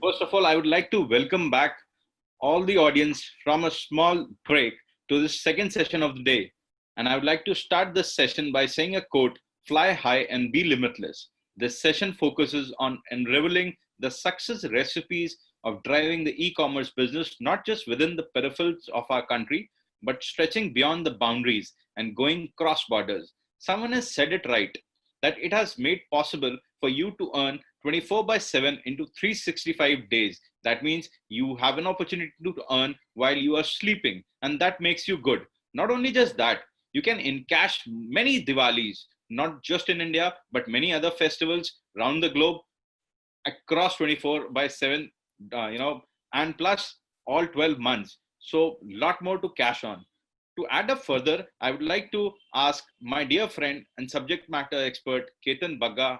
First of all, I would like to welcome back all the audience from a small break to this second session of the day. And I would like to start this session by saying a quote: fly high and be limitless. This session focuses on unraveling the success recipes of driving the e commerce business, not just within the peripherals of our country, but stretching beyond the boundaries and going cross borders. Someone has said it right, that it has made possible for you to earn 24 by 7 into 365 days. That means you have an opportunity to earn while you are sleeping, and that makes you good. Not only just that, you can encash many Diwalis, not just in India, but many other festivals around the globe across 24 by 7, and plus all 12 months. So, lot more to cash on. To add up further, I would like to ask my dear friend and subject matter expert, Ketan Bagga,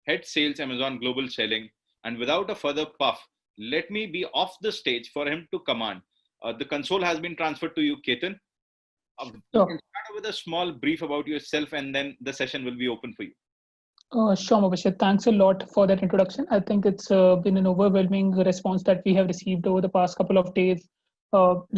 Head Sales Amazon Global Selling. And without a further puff, let me be off the stage for him to command. The console has been transferred to you, Ketan. You can Sure, start with a small brief about yourself, and then the session will be open for you. sure, Mubashir. Thanks a lot for that introduction. I think it's been an overwhelming response that we have received over the past couple of days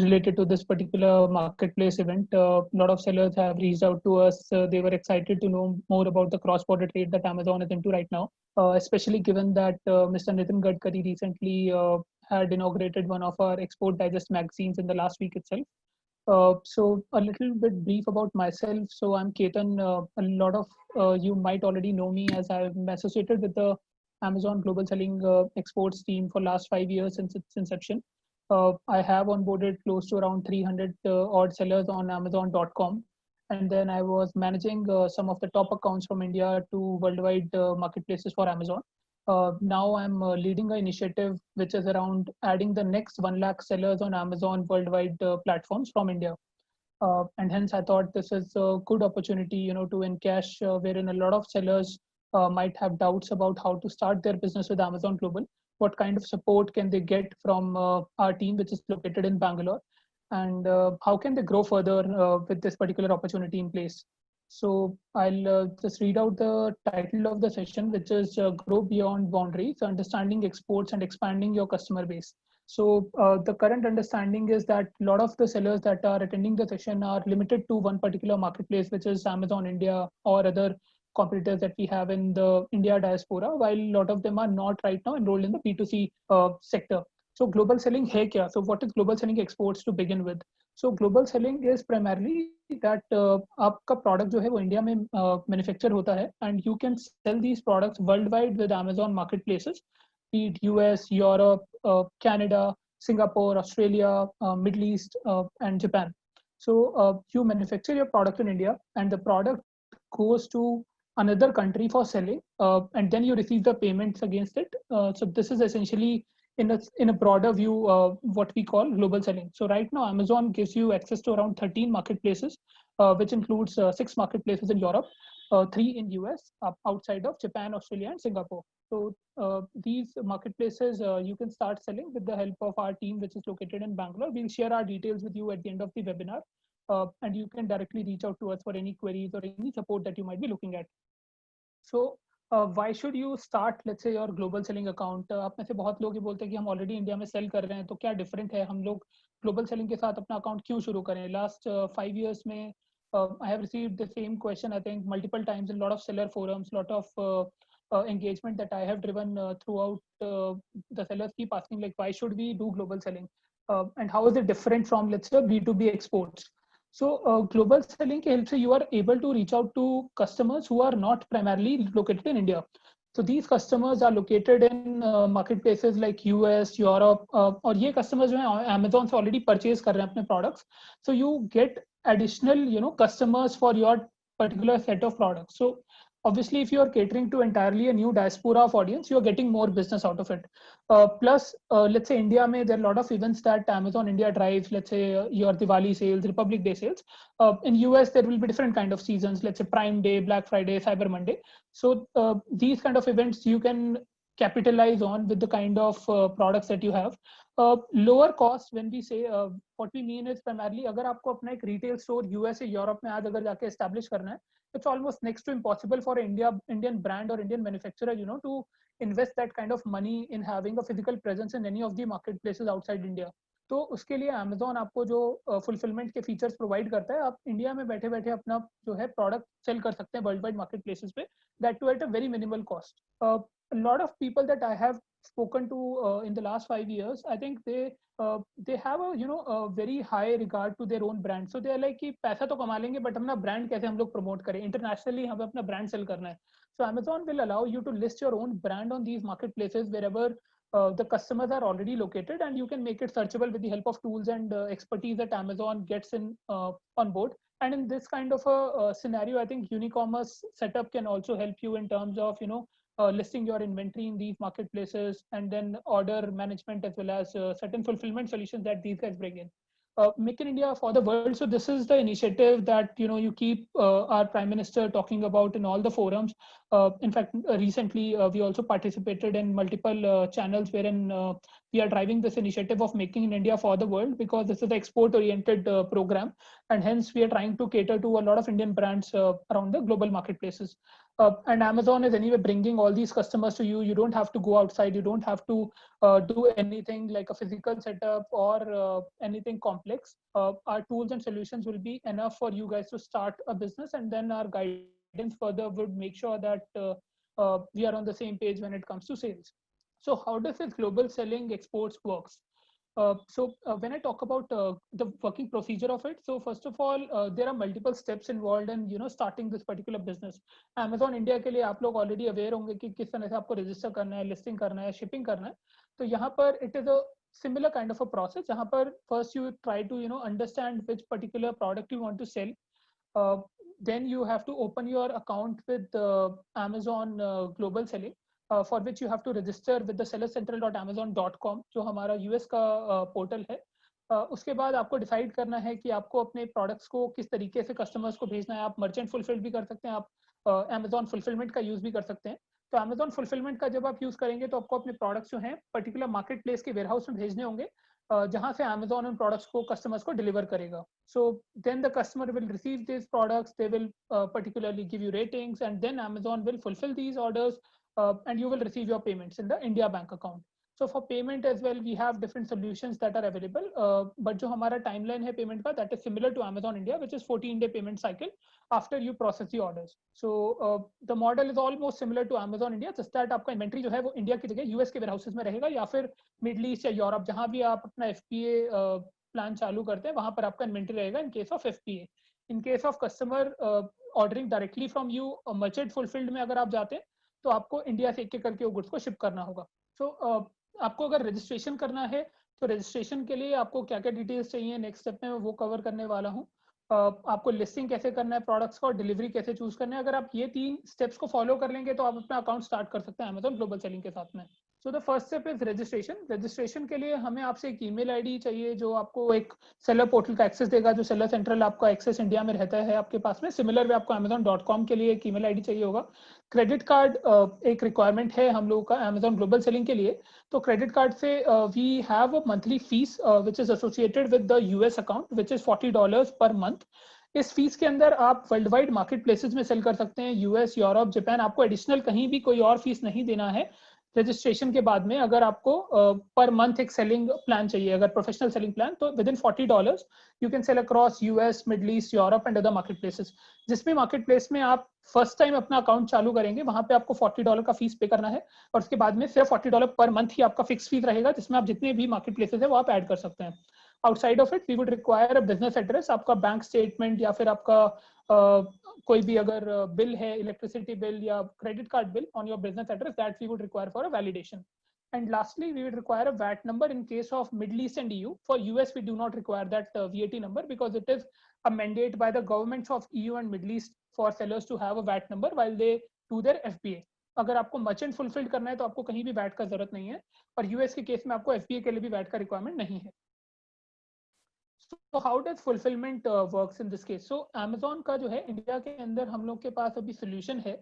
related to this particular marketplace event. A lot of sellers have reached out to us. They were excited to know more about the cross-border trade that Amazon is into right now, especially given that Mr. Nitin Gadkari recently had inaugurated one of our Export Digest magazines in the last week itself. So a little bit brief about myself. So I'm Ketan. A lot of you might already know me as I'm associated with the Amazon Global Selling Exports team for last 5 years since its inception. I have onboarded close to around 300 odd sellers on Amazon.com, and then I was managing some of the top accounts from India to worldwide marketplaces for Amazon. Now I'm leading an initiative which is around adding the next 1 lakh sellers on Amazon worldwide platforms from India. And hence I thought this is a good opportunity, to encash wherein a lot of sellers might have doubts about how to start their business with Amazon Global. What kind of support can they get from our team, which is located in Bangalore, and how can they grow further with this particular opportunity in place? So I'll just read out the title of the session, which is Grow Beyond Boundaries, Understanding Exports and Expanding Your Customer Base. So the current understanding is that a lot of the sellers that are attending the session are limited to one particular marketplace, which is Amazon India or other competitors that we have in the India diaspora, while a lot of them are not right now enrolled in the B2C sector. So global selling hai kya? So what is global selling exports to begin with? So global selling is primarily that आपका product जो है वो India में manufacture होता है, and you can sell these products worldwide with Amazon marketplaces, be it US, Europe, Canada, Singapore, Australia, Middle East, and Japan. So you manufacture your product in India, and the product goes to another country for selling, and then you receive the payments against it. So this is essentially in a broader view what we call global selling. So right now Amazon gives you access to around 13 marketplaces, which includes 6 marketplaces in Europe, 3 in US, outside of Japan, Australia, and Singapore. So these marketplaces you can start selling with the help of our team, which is located in Bangalore. We'll share our details with you at the end of the webinar, and you can directly reach out to us for any queries or any support that you might be looking at. So why should you start, let's say, your global selling account? आप में से बहुत लोग ये बोलते हैं कि हम ऑलरेडी इंडिया में सेल कर रहे हैं, तो क्या डिफरेंट है, हम लोग ग्लोबल सेलिंग के साथ अपना अकाउंट क्यों शुरू करें? लास्ट 5 years में I have received the same question, I think, multiple times in a lot of seller forums, lot of engagement that I have driven throughout. The sellers keep asking, like, why should we do global selling? And how is it different from, let's say, B2B exports? So global selling के help से you are able to reach out to customers who are not primarily located in India. So these customers are located in marketplaces like US, Europe, और ये customers जो हैं Amazon से already purchase कर रहे हैं अपने products. So you get additional, customers for your particular set of products. So obviously, if you are catering to entirely a new diaspora of audience, you are getting more business out of it. Plus, let's say India may, there are a lot of events that Amazon India drives, let's say your Diwali sales, Republic Day sales. In US, there will be different kind of seasons, let's say Prime Day, Black Friday, Cyber Monday. So these kind of events you can capitalize on with the kind of products that you have. Lower cost, when we say, what we mean is primarily, अगर आपको अपना एक retail store US या Europe में आज अगर जाके establish करना है, it's almost next to impossible for Indian brand or Indian manufacturer, to invest that kind of money in having a physical presence in any of the marketplaces outside India. तो उसके लिए Amazon आपको जो fulfilment के features provide करता है, आप India में बैठे बैठे अपना जो है प्रोडक्ट सेल कर सकते हैं वर्ल्ड वाइड मार्केट प्लेसेस पे, that too at a very minimal cost. A lot of people that I have spoken to in the last 5 years, I think they have a very high regard to their own brand. So they are like कि पैसा तो कमा लेंगे but अपना brand कैसे हम लोग promote करें, इंटरनेशनली हमें अपना ब्रांड सेल करना है. So Amazon will allow you to list your own brand on these marketplaces wherever the customers are already located, and you can make it searchable with the help of tools and expertise that Amazon gets in on board. And in this kind of a scenario, I think Unicommerce setup can also help you in terms of listing your inventory in these marketplaces, and then order management as well as certain fulfillment solutions that these guys bring in. Make in India for the world. So this is the initiative that you keep our Prime Minister talking about in all the forums. In fact, recently we also participated in multiple channels wherein we are driving this initiative of making in India for the world, because this is an export-oriented program, and hence we are trying to cater to a lot of Indian brands around the global marketplaces. And Amazon is anyway bringing all these customers to you. You don't have to go outside. You don't have to do anything like a physical setup or anything complex. Our tools and solutions will be enough for you guys to start a business, and then our guidance further would make sure that we are on the same page when it comes to sales. So how does this global selling exports works? When I talk about the working procedure of it, so first of all, there are multiple steps involved in starting this particular business. Amazon India के लिए आप लोग already aware होंगे कि किस तरह से आपको register करना है, listing करना है, shipping करना है. तो यहाँ पर it is a similar kind of a process. जहाँ पर first you try to understand which particular product you want to sell. Then you have to open your account with Amazon Global Selling. For which you have to register with the sellercentral.amazon.com, जो हमारा US का portal है. उसके बाद आपको decide करना है कि आपको अपने प्रोडक्ट्स को किस तरीके से कस्टमर्स को भेजना है. आप मर्चेंट फुलफिल्ड भी कर सकते हैं, आप Amazon फुलफिलमेंट का यूज भी कर सकते हैं. तो Amazon फुलफिलमेंट का जब आप यूज करेंगे तो आपको अपने प्रोडक्ट्स जो हैं पर्टिकुलर मार्केट प्लेस के वेयरहाउस में भेजने होंगे, जहां से Amazon उन प्रोडक्ट्स को कस्टमर्स को डिलीवर करेगा. So then the customer will receive this products, they will particularly give you ratings, and then Amazon will fulfill these orders. And you will receive your payments in the India bank account. So for payment as well, we have different solutions that are available. But जो हमारा timeline है payment का, that is similar to Amazon India, which is 14-day payment cycle after you process the orders. So the model is almost similar to Amazon India, just that आपका inventory जो है वो India की जगह US के warehouses में रहेगा, या फिर Middle East या Europe जहाँ भी आप अपना FBA plan चालू करते हैं वहाँ पर आपका inventory रहेगा in case of FBA. In case of customer ordering directly from you, merchant fulfilled में अगर आप जाते हैं तो आपको इंडिया से एक एक करके वो गुड्स को शिप करना होगा. सो आपको अगर रजिस्ट्रेशन करना है तो रजिस्ट्रेशन के लिए आपको क्या क्या डिटेल्स चाहिए नेक्स्ट स्टेप में वो कवर करने वाला हूँ. आपको लिस्टिंग कैसे करना है प्रोडक्ट्स का और डिलीवरी कैसे चूज करना है. अगर आप ये 3 स्टेप्स को फॉलो कर लेंगे तो आप अपना अकाउंट स्टार्ट कर सकते हैं Amazon ग्लोबल सेलिंग के साथ में. So the first step is registration. Registration के लिए हमें आपसे एक ईमेल आईडी चाहिए जो आपको एक सेलर पोर्टल का एक्सेस देगा, जो सेलर सेंट्रल आपका एक्सेस इंडिया में रहता है आपके पास में. सिमिलर वे आपको Amazon.com के लिए एक ईमेल आईडी चाहिए होगा. क्रेडिट कार्ड एक रिक्वायरमेंट है हम लोगों का Amazon ग्लोबल सेलिंग के लिए. तो क्रेडिट कार्ड से we have a monthly fee which is associated with the US account which is $40 per month. इस फीस के अंदर आप वर्ल्ड वाइड मार्केट प्लेसेस में सेल कर सकते हैं, US, यूरोप, जापान. आपको एडिशनल कहीं भी कोई और फीस नहीं देना है रजिस्ट्रेशन के बाद में. अगर आपको पर मंथ एक सेलिंग प्लान चाहिए, अगर प्रोफेशनल सेलिंग प्लान, तो with in $40 you can sell across US, middle east, Europe and other market places. जिस भी मार्केट प्लेस में आप फर्स्ट टाइम अपना अकाउंट चालू करेंगे वहां पे आपको $40 का फीस पे करना है, और उसके बाद में सिर्फ $40 पर मंथ ही आपका फिक्स फीस रहेगा, जिसमें आप जितने भी मार्केट प्लेसेस है वो आप ऐड कर सकते हैं. Outside of it we would require a business address, आपका बैंक स्टेटमेंट या फिर आपका कोई भी अगर बिल है, इलेक्ट्रिसिटी बिल या credit card bill on your business address, that we would require for a validation. And lastly, we would require a VAT number in case of Middle East and EU. For US, we do not require that VAT number because it is a mandate by the governments of EU and Middle East for sellers to have a VAT number while they do their FBA. अगर आपको merchant fulfilled करना है तो आपको कहीं भी VAT का जरूरत नहीं है, और US के केस में आपको FBA के लिए भी VAT का रिक्वायरमेंट नहीं है. So how does fulfillment works in this case? So Amazon का जो है इंडिया के अंदर हम लोग के पास अभी सोल्यूशन है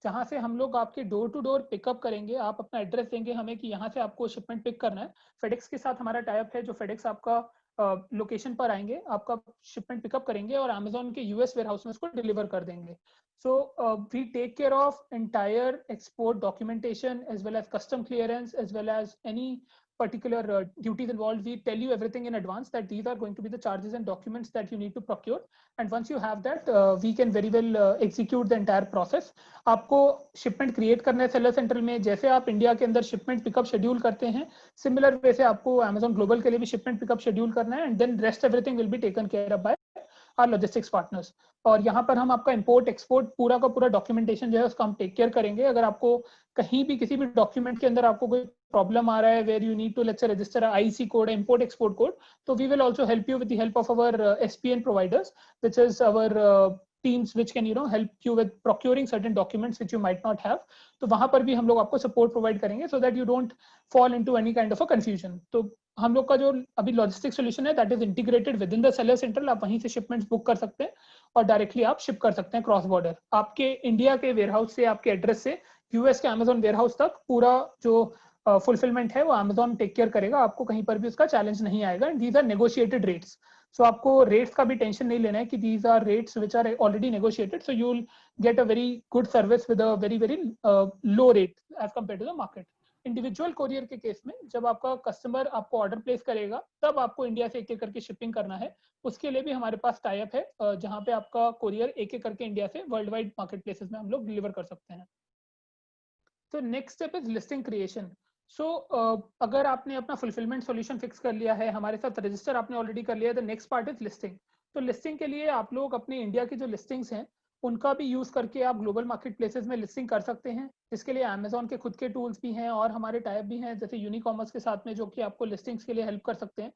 जहाँ से हम लोग आपके डोर टू डोर पिकअप करेंगे. आप अपना एड्रेस देंगे हमें कि यहाँ से आपको शिपमेंट पिक करना है. फेडेक्स के साथ हमारा टाइप है, जो फेडेक्स आपका लोकेशन पर आएंगे, आपका शिपमेंट पिकअप करेंगे और अमेजोन के यूएस वेयर हाउस में उसको डिलीवर कर देंगे. So we take care of entire export documentation as well as custom clearance as well as any particular duties involved. We tell you everything in advance that these are going to be the charges and documents that you need to procure. And once you have that, we can very well execute the entire process. आपको shipment create करना है seller central में, जैसे आप India के अंदर shipment pickup schedule करते हैं, similar वैसे आपको Amazon Global के लिए भी shipment pickup schedule करना है, and then rest everything will be taken care of by our logistics partners. और यहाँ पर हम आपका इंपोर्ट एक्सपोर्ट पूरा का पूरा डॉक्यूमेंटेशन जो है उसका हम टेक केयर करेंगे. अगर आपको कहीं भी किसी भी डॉक्यूमेंट के अंदर आपको कोई प्रॉब्लम आ रहा है where you need to let's say register IC code, import export code, तो we will also help you with the help of our SPN providers which is our teams which can help you with procuring certain documents which you might not have. तो वहां पर भी हम लोग आपको support provide करेंगे so that you don't fall into any kind of a confusion. तो हम लोग का जो अभी लॉजिस्टिक सोल्यूशन है that is integrated with in the seller central. आप वहीं से शिपमेंट्स बुक कर सकते हैं और डायरेक्टली आप शिप कर सकते हैं क्रॉस बॉर्डर. आपके इंडिया के वेयरहाउस से, आपके एड्रेस से यूएस के अमेजोन वेयरहाउस तक पूरा जो फुलफिलमेंट है वो अमेजोन टेक केयर करेगा. आपको कहीं पर भी उसका चैलेंज नहीं आएगा. And these are negotiated rates. So आपको रेट्स का भी टेंशन नहीं लेना है कि these are rates which are already negotiated. So you will get a very good service with a very very low rate as compare to the market. Individual courier के केस में जब आपका कस्टमर आपको ऑर्डर प्लेस करेगा तब आपको India से एक एक करके शिपिंग करना है. उसके लिए भी हमारे पास टाई अप है जहां पे आपका कोरियर एक एक करके इंडिया से वर्ल्ड वाइड मार्केट प्लेसेस में हम लोग डिलीवर कर सकते हैं. तो next step is listing creation. So अगर आपने अपना फुलफिलमेंट सॉल्यूशन फिक्स कर लिया है, हमारे साथ रजिस्टर आपने ऑलरेडी कर लिया है, the next part is listing. तो लिस्टिंग के लिए आप लोग अपने इंडिया की जो लिस्टिंग्स हैं उनका भी यूज करके आप ग्लोबल मार्केट प्लेसेस में लिस्टिंग कर सकते हैं. इसके लिए अमेजोन के खुद के टूल्स भी हैं और हमारे टाइप भी हैं जैसे यूनिकॉमर्स के साथ में जो कि आपको लिस्टिंग्स के लिए हेल्प कर सकते हैं.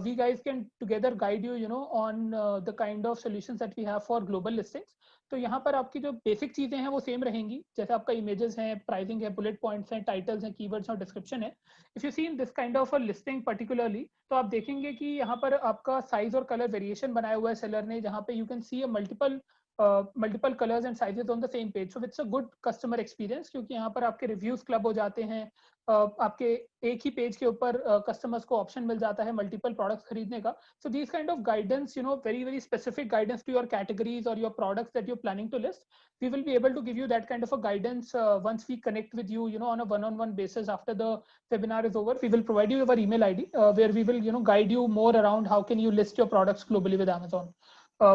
We guys can together guide you know on the kind of solutions that we have for global listings. तो यहाँ पर आपकी जो बेसिक चीजें हैं वो सेम रहेंगी. जैसे आपका इमेजेस हैं, प्राइसिंग है, बुलेट पॉइंट्स हैं, टाइटल्स हैं, कीवर्ड्स और डिस्क्रिप्शन है. If you see in this kind of a listing particularly तो आप देखेंगे कि यहाँ पर आपका साइज और कलर वेरिएशन बनाया हुआ है सेलर ने, जहाँ पे you can see multiple colours and sizes on the same page. So it's a good customer experience क्योंकि यहाँ पर आपके रिव्यूज क्लब हो जाते हैं. आपके एक ही पेज के ऊपर कस्टमर्स को ऑप्शन मिल जाता है मल्टीपल प्रोडक्ट्स खरीदने का. So these kind of guidance, you know, very very specific guidance to your categories और your products that you are planning to list. We will be able to give you that kind of a guidance once we connect with you, you know, on a one-on-one basis after the webinar is over. We will provide you our email ID where we will, you know, guide you more around how can you list your products globally with Amazon.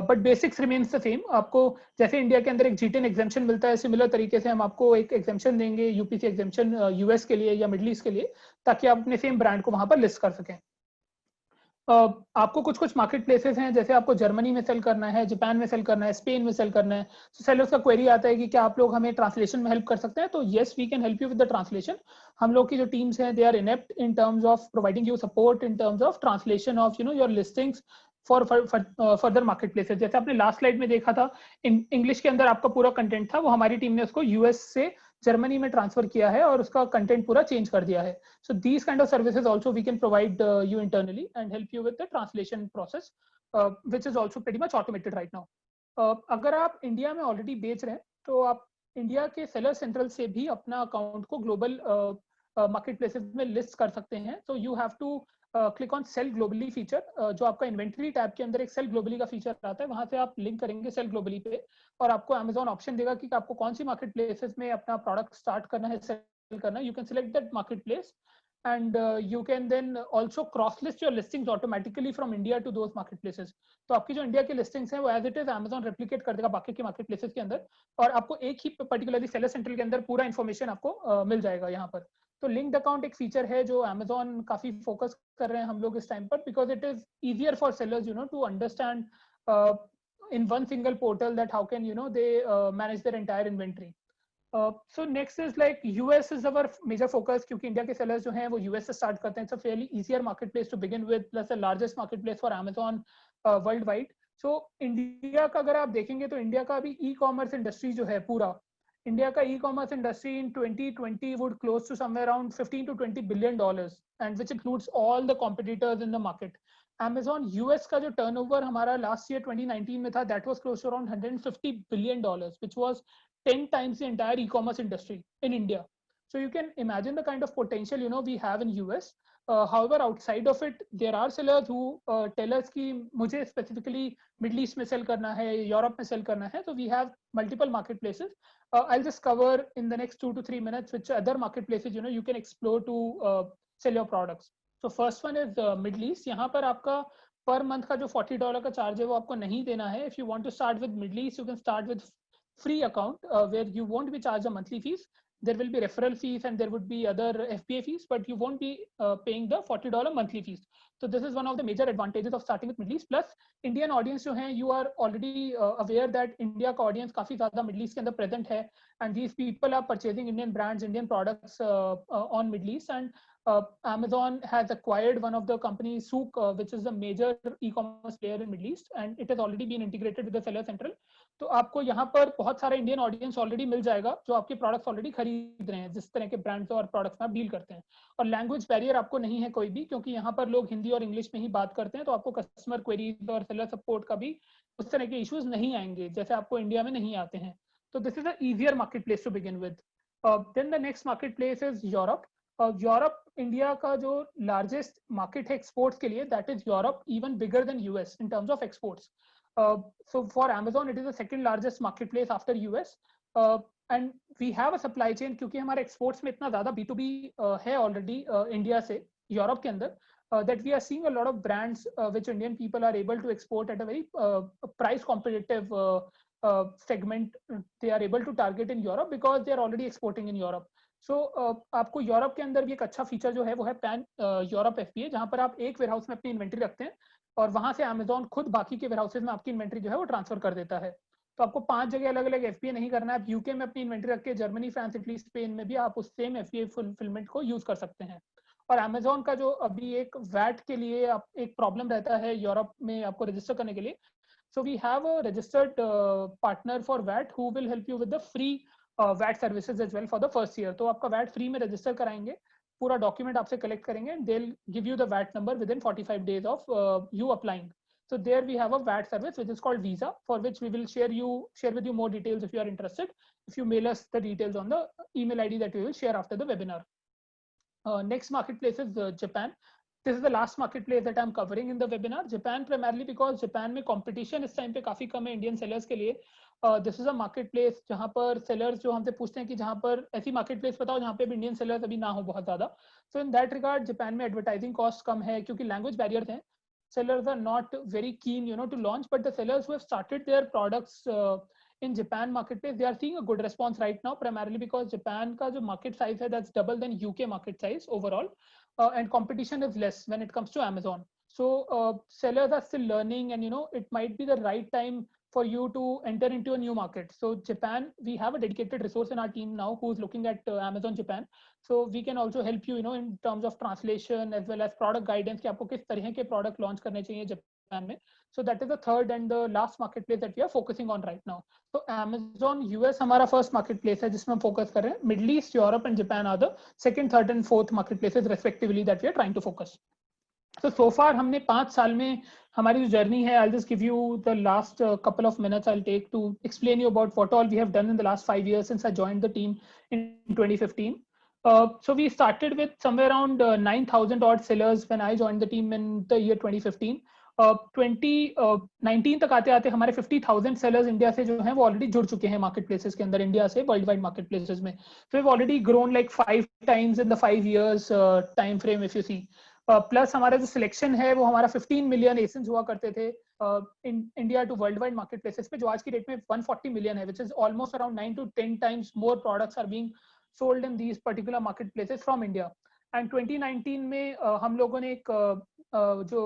But basics remains the same. आपको जैसे India के अंदर एक G10 exemption मिलता है, similar तरीके से हम आपको एक एग्जाम्पशन देंगे यूपीसी एग्जाम्पशन यूएस के लिए या मिडिल ईस्ट के लिए, ताकि आप अपने सेम ब्रांड को वहां पर लिस्ट कर सकें. आपको कुछ कुछ मार्केट प्लेसेस हैं जैसे आपको जर्मनी में सेल करना है, जापान में सेल करना है, स्पेन में सेल करना है. तो सेलर्स का क्वेरी आता है कि क्या आप लोग हमें ट्रांसलेशन में हेल्प कर सकते हैं. तो yes, we can help you with the translation. हम लोग की जो टीम्स हैं they are inept in terms of providing you support in terms of translation of, you know, your listings for further marketplaces. जैसे आपने last slide में देखा था इंग्लिश के अंदर आपका पूरा कंटेंट था, वो हमारी टीम ने उसको यूएस से जर्मनी में ट्रांसफर किया है और उसका कंटेंट पूरा चेंज कर दिया है. So these kind of services also we can provide you internally and help you with the translation process which is also pretty much automated right now. अगर आप इंडिया में ऑलरेडी बेच रहे हैं तो आप इंडिया के सेलर सेंट्रल से भी अपना अकाउंट को ग्लोबल मार्केट प्लेसेस में लिस्ट कर सकते हैं. So you have to click on sell globally feature. जो आपका इन्वेंटरी टैब के अंदर एक सेल ग्लोबली का फीचर आता है, वहां से आप लिंक करेंगे सेल ग्लोबली पे और आपको अमेजोन ऑप्शन देगा कि आपको कौन सी मार्केट प्लेसेस में अपना प्रोडक्ट स्टार्ट करना है, सेल करना है. You can select that market place and you can then also cross list your listings automatically from India to those marketplaces. तो आपकी जो इंडिया की लिस्टिंग्स हैं वो as it is Amazon replicate कर देगा बाकी के मार्केट प्लेसेस के अंदर और आपको एक ही पर्टिकुलरली सेलर सेंट्रल के अंदर पूरा इन्फॉर्मेशन आपको मिल जाएगा यहाँ पर. तो लिंक्ड अकाउंट एक फीचर है जो Amazon काफी फोकस कर रहे हैं हम लोग इस टाइम पर, because it is easier for sellers, you know, to understand in one single portal that how can, you know, they manage their entire inventory. So next is like US is our major focus क्योंकि India के sellers जो हैं वो US से start करते हैं. It's a fairly easier marketplace to begin with, plus the largest marketplace for Amazon worldwide. So India का अगर आप देखेंगे तो इंडिया का अभी e-commerce industry जो है पूरा, इंडिया का e-commerce industry in 2020 would close to somewhere around $15 to $20 billion, and which includes all the competitors in the market. Amazon US का जो turnover हमारा last year 2019 में था, that was close to around $150 billion, which was 10 times the entire e-commerce industry in India. So you can imagine the kind of potential we have in US. However, outside of it, there are sellers who tell us कि मुझे specifically Middle East में sell करना है, Europe में sell करना है. So we have multiple marketplaces. I'll just cover in the next 2 to 3 minutes which other marketplaces you can explore to sell your products. So first one is Middle East. यहाँ पर आपका per month का जो $40 का charge है वो आपको नहीं देना है. If you want to start with Middle East, you can start with free account where you won't be charged a monthly fees. There will be referral fees and there would be other FBA fees, but you won't be paying the $40 monthly fees. So this is one of the major advantages of starting with Middle East. Plus Indian audience जो हैं, you are already aware that India का audience काफी ज़्यादा Middle East के अंदर present है, and these people are purchasing Indian brands, Indian products on Middle East. And Amazon has acquired one of the companies, Souk, which is the major e-commerce player in Middle East, and it has already been integrated with the Seller Central. तो आपको यहाँ पर बहुत सारे Indian audience already मिल जाएगा जो आपके products already खरीद रहे हैं, जिस तरह के ब्रांड्स और प्रोडक्ट्स में आप डील करते हैं. और लैंग्वेज बैरियर आपको नहीं है कोई भी, क्योंकि यहाँ पर लोग हिंदी और इंग्लिश में ही बात करते हैं, तो आपको कस्टमर क्वेरीज और सेलर सपोर्ट का भी उस तरह के इश्यूज नहीं आएंगे जैसे आपको इंडिया में नहीं आते हैं. तो this is a easier marketplace to begin with. Then the next marketplace is Europe. Europe India का जो लार्जेस्ट मार्केट है एक्सपोर्ट्स के लिए, that is Europe, even bigger than US in terms of exports. So for Amazon, it is the second largest marketplace after US, and we have a supply chain क्योंकि हमारे exports में इतना ज़्यादा B2B है already India से Europe के अंदर, that we are seeing a lot of brands which Indian people are able to export at a very price competitive segment. They are able to target in Europe because they are already exporting in Europe. So आपको Europe के अंदर भी एक अच्छा feature जो है वो है पैन यूरोप FBA, जहाँ पर आप एक वेयरहाउस में अपनी इन्वेंट्री रखते हैं और वहां से Amazon खुद बाकी के वेयरहाउसेज में आपकी इन्वेंट्री जो है वो ट्रांसफर कर देता है. तो आपको 5 जगह अलग अलग FBA नहीं करना है. आप यूके में अपनी इन्वेंट्री रख के जर्मनी, फ्रांस, इटली, स्पेन में भी आप उस सेम FBA फुलफिलमेंट को यूज कर सकते हैं. और Amazon का जो अभी एक वैट के लिए आप एक प्रॉब्लम रहता है यूरोप में आपको रजिस्टर करने के लिए. So we have a registered partner for VAT who will help you with the free VAT services as well for the first year. तो आपका वैट फ्री में रजिस्टर कराएंगे, पूरा डॉक्यूमेंट आपसे कलेक्ट करेंगे, they'll give you the VAT number within 45 days of you applying. So there we have a VAT service which is called Visa, for which we will share with you more details if you are interested, if you mail us the details on the email ID that we will share after the webinar. Next marketplace is Japan. This is the last marketplace that I'm covering in the webinar. Japan primarily because Japan में competition इस time पे काफी कम है Indian sellers के लिए. This is a marketplace जहाँ पर sellers जो हमसे पूछते हैं कि जहाँ पर ऐसी marketplace बताओ जहाँ पे भी Indian sellers अभी ना हो बहुत ज़्यादा. So in that regard, Japan में advertising cost कम है क्योंकि language barriers हैं. Sellers are not very keen, to launch, but the sellers who have started their products in Japan marketplace, they are seeing a good response right now, primarily because Japan का जो market size है, that's double than UK market size overall, and competition is less when it comes to Amazon. So sellers are still learning, and it might be the right time for you to enter into a new market. So Japan, we have a dedicated resource in our team now who is looking at Amazon Japan. So we can also help you, in terms of translation as well as product guidance कि आपको किस तरह के product launch करने चाहिए Japan में. So that is the third and the last marketplace that we are focusing on right now. So Amazon US हमारा first marketplace है जिसमें हम focus कर रहे हैं. Middle East, Europe and Japan are the second, third and fourth marketplaces respectively that we are trying to focus. So far हमने 5 साल में हमारी जो जर्नी है, I'll just give you the last couple of minutes I'll take to explain you about what all we have done in the last 5 years since I joined the team in 2015. So we started with somewhere around 9,000 odd sellers when I joined the team in the year 2015. 2019 तक आते आते हमारे 50,000 sellers India से जो हैं वो already जुड़ चुके हैं मार्केट प्लेसेस के अंदर, इंडिया से वर्ल्ड वाइड मार्केट प्लेसेस में. So we've already grown like 5 times in the 5 years time frame if you see. Plus हमारा जो सिलेक्शन है वो हमारा 15 मिलियन एसेंस हुआ करते थे India to worldwide marketplaces पे, जो आज की डेट में 140 मिलियन है, which is almost around 9 to 10 times more products are being sold in these particular marketplaces from India. And 2019 में हम लोगों ने एक जो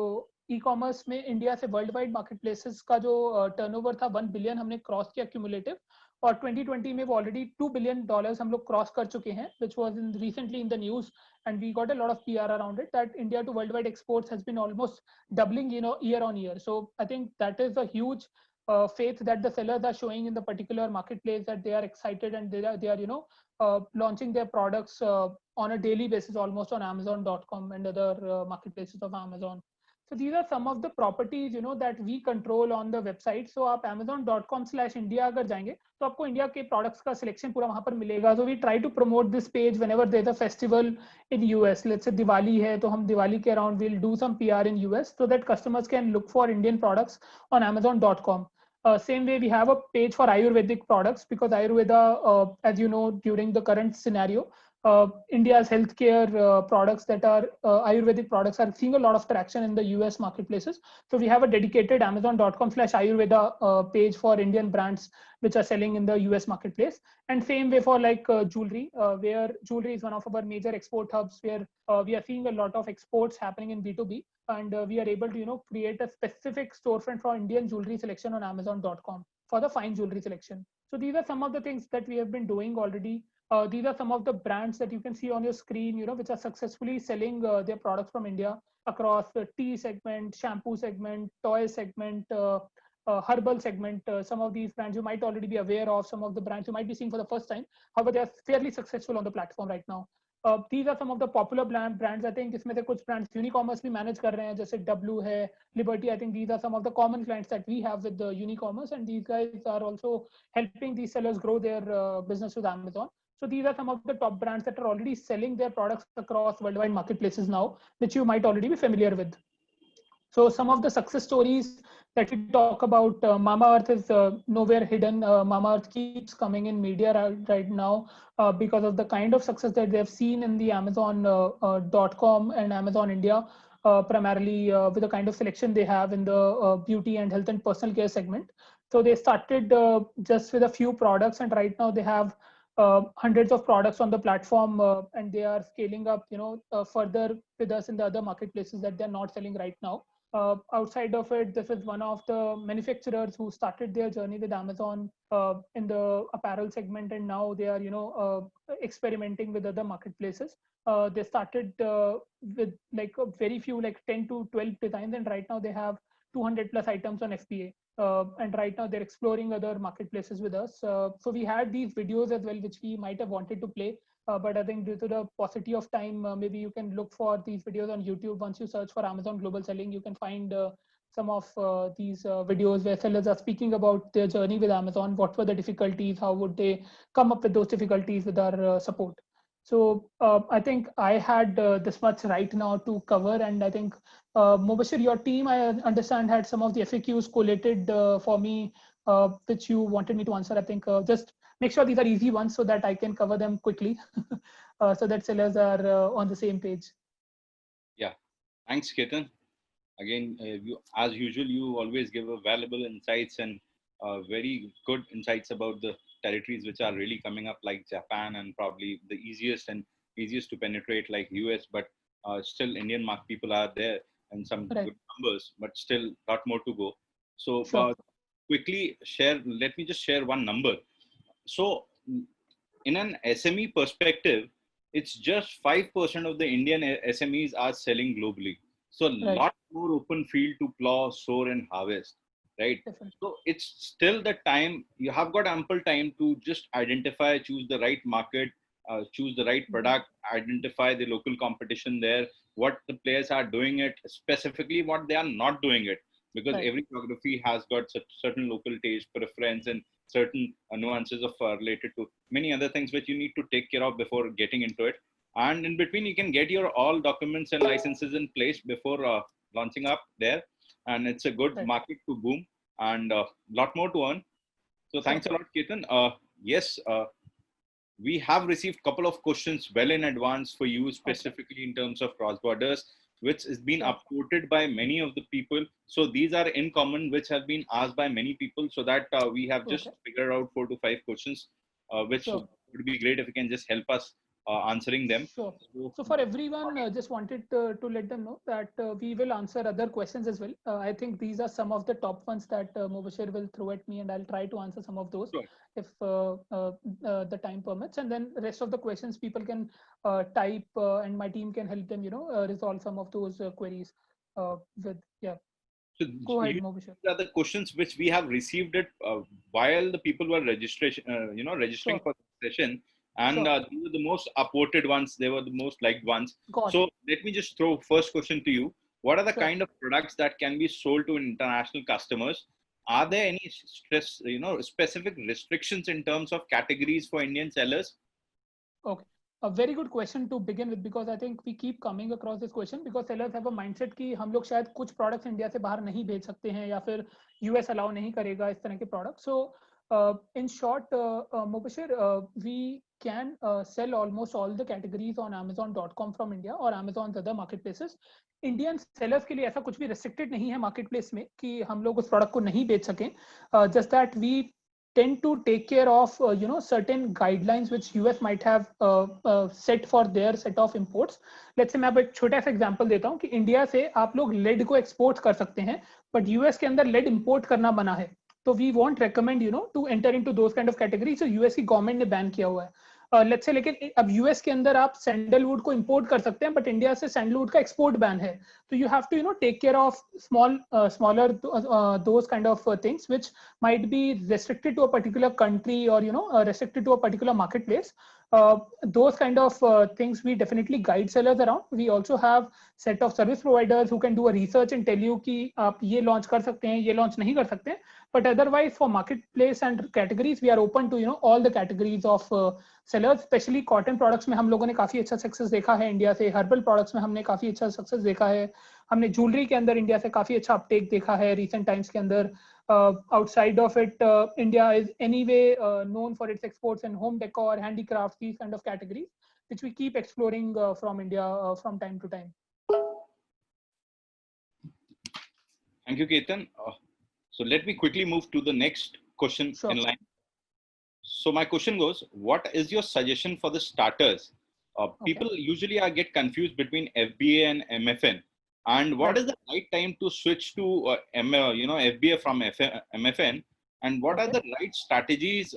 ई कॉमर्स में इंडिया से वर्ल्ड वाइड मार्केट प्लेसेस का जो टर्नओवर था 1 बिलियन हमने क्रॉस किया क्यूमुलेटिव, और 2020 में वो ऑलरेडी $2 billion हम लोग क्रॉस कर चुके हैं, which was recently in the news, and we got a lot of PR around it that India to worldwide exports has been almost doubling, year on year. So I think that is a huge faith that the sellers are showing in the particular marketplace, that they are excited and they are launching their products on a daily basis almost on Amazon.com and other marketplaces of Amazon. So these are some of the properties, that we control on the website. So आप amazon.com/India अगर जाएंगे तो आपको India के products का selection पूरा वहां पर मिलेगा. So we try to promote this page whenever there's a festival in US. Let's say Diwali है तो हम दिवाली के around we'll do some PR in US so that customers can look for Indian products on amazon.com. Same way we have a page for Ayurvedic products because Ayurveda, as you know, during the current scenario, India's healthcare products that are Ayurvedic products are seeing a lot of traction in the US marketplaces. So we have a dedicated amazon.com/Ayurveda page for Indian brands which are selling in the US marketplace. And same way for like jewelry, where jewelry is one of our major export hubs where we are seeing a lot of exports happening in B2B. And we are able to, create a specific storefront for Indian jewelry selection on amazon.com for the fine jewelry selection. So these are some of the things that we have been doing already. These are some of the brands that you can see on your screen, which are successfully selling their products from India across the tea segment, shampoo segment, toy segment, herbal segment. Some of these brands you might already be aware of, some of the brands you might be seeing for the first time. However, they are fairly successful on the platform right now. These are some of the popular brands. I think इसमें से कुछ brands Unicommerce भी manage कर रहे हैं, जैसे W है, Liberty. I think these are some of the common clients that we have with the Unicommerce, and these guys are also helping these sellers grow their business with Amazon. So these are some of the top brands that are already selling their products across worldwide marketplaces now, which you might already be familiar with. So some of the success stories that we talk about, Mamaearth is nowhere hidden. Mamaearth keeps coming in media right now because of the kind of success that they have seen in the Amazon.com and Amazon India, primarily with the kind of selection they have in the beauty and health and personal care segment. So they started just with a few products, and right now they have hundreds of products on the platform, and they are scaling up, further with us in the other marketplaces that they're not selling right now. Outside of it, this is one of the manufacturers who started their journey with Amazon in the apparel segment, and now they are, experimenting with other marketplaces. They started with like a very few, like 10 to 12 designs, and right now they have 200 plus items on FBA. And right now they're exploring other marketplaces with us. So we had these videos as well, which we might have wanted to play, but I think due to the paucity of time, maybe you can look for these videos on YouTube. Once you search for Amazon Global Selling, you can find some of these videos where sellers are speaking about their journey with Amazon. What were the difficulties? How would they come up with those difficulties with our support? So I think I had this much right now to cover, and I think Mubashir, your team, I understand, had some of the FAQs collated for me, which you wanted me to answer. I think just make sure these are easy ones so that I can cover them quickly, so that sellers are on the same page. Yeah, thanks, Ketan. Again, as usual, you always give a valuable insights and very good insights about the territories which are really coming up, like Japan, and probably the easiest to penetrate, like US. But still, Indian market people are there and some Right. good numbers, but still a lot more to go. So Sure. quickly share. Let me just share one number. So in an SME perspective, it's just 5% of the Indian SMEs are selling globally. So a Right. lot more open field to plow, sow, and harvest, right? Definitely. So it's still the time, you have got ample time to just identify, choose the right market, choose the right product, identify the local competition there, what the players are doing it, specifically what they are not doing it. Because Right. every geography has got certain local taste, preference, and certain nuances of related to many other things which you need to take care of before getting into it. And in between, you can get your all documents and licenses in place before launching up there. And it's a good Right. market to boom and a lot more to earn. So thanks a lot, Ketan. Yes, we have received a couple of questions well in advance for you, specifically in terms of cross borders, which has been upvoted by many of the people. So these are in common, which have been asked by many people, so that we have just figured out 4 to 5 questions, which would be great if you can just help us answering them. Sure. So for everyone, just wanted to let them know that we will answer other questions as well. I think these are some of the top ones that Mubashir will throw at me, and I'll try to answer some of those if the time permits. And then the rest of the questions people can type, and my team can help them, resolve some of those queries with, So go ahead, Mubashir. These are the questions which we have received it while the people were registering for the session. And these were the most upvoted ones. They were the most liked ones. So let me just throw first question to you. What are the Sure. kind of products that can be sold to international customers? Are there any specific restrictions in terms of categories for Indian sellers? Okay. A very good question to begin with, because I think we keep coming across this question because sellers have a mindset कि हम लोग शायद कुछ products India से बाहर नहीं भेज सकते हैं या फिर US allow नहीं करेगा इस तरह के products. So in short, Mubashir, we can sell almost all the categories on Amazon.com from India or Amazon's other marketplaces. Indian sellers के लिए ऐसा कुछ भी restricted नहीं है marketplace में कि हम लोग उस product को नहीं बेच सकें. Just that we tend to take care of certain guidelines which US might have set for their set of imports. Let's say मैं अब एक छोटा सा एग्जांपल देता हूँ कि इंडिया से आप लोग लेड को एक्सपोर्ट कर सकते हैं, बट यूएस के अंदर लेड इंपोर्ट करना मना है. तो we won't recommend to enter into those kind of categories जो यूएस की गवर्नमेंट ने बैन किया हुआ है. लेट्स से, लेकिन अब यूएस के अंदर आप सैंडलवुड को इंपोर्ट कर सकते हैं, बट इंडिया से सैंडलवुड का एक्सपोर्ट बैन है. तो you have to take care of smaller those kind of things which might be restricted to a particular country or restricted to a particular marketplace. Those kind of things we definitely guide sellers around. We also have set of service providers who can do a research and tell you कि आप ये launch कर सकते हैं, ये launch नहीं कर सकते हैं. But otherwise for marketplace and categories we are open to all the categories of sellers. Especially cotton products में हम लोगों ने काफी अच्छा सक्सेस देखा है इंडिया से. हर्बल प्रोडक्ट्स में हमने काफी अच्छा सक्सेस देखा है. हमने ज्वेलरी के अंदर इंडिया से काफी अच्छा अपटेक देखा है रिसेंट टाइम्स के अंदर. Outside of it, India is anyway known for its exports in home decor, handicrafts, these kind of categories, which we keep exploring from India from time to time. Thank you, Ketan. So let me quickly move to the next question in line. So my question goes, what is your suggestion for the starters? People usually get confused between FBA and MFN. And what is the right time to switch to FBA from MFN? And what are the right strategies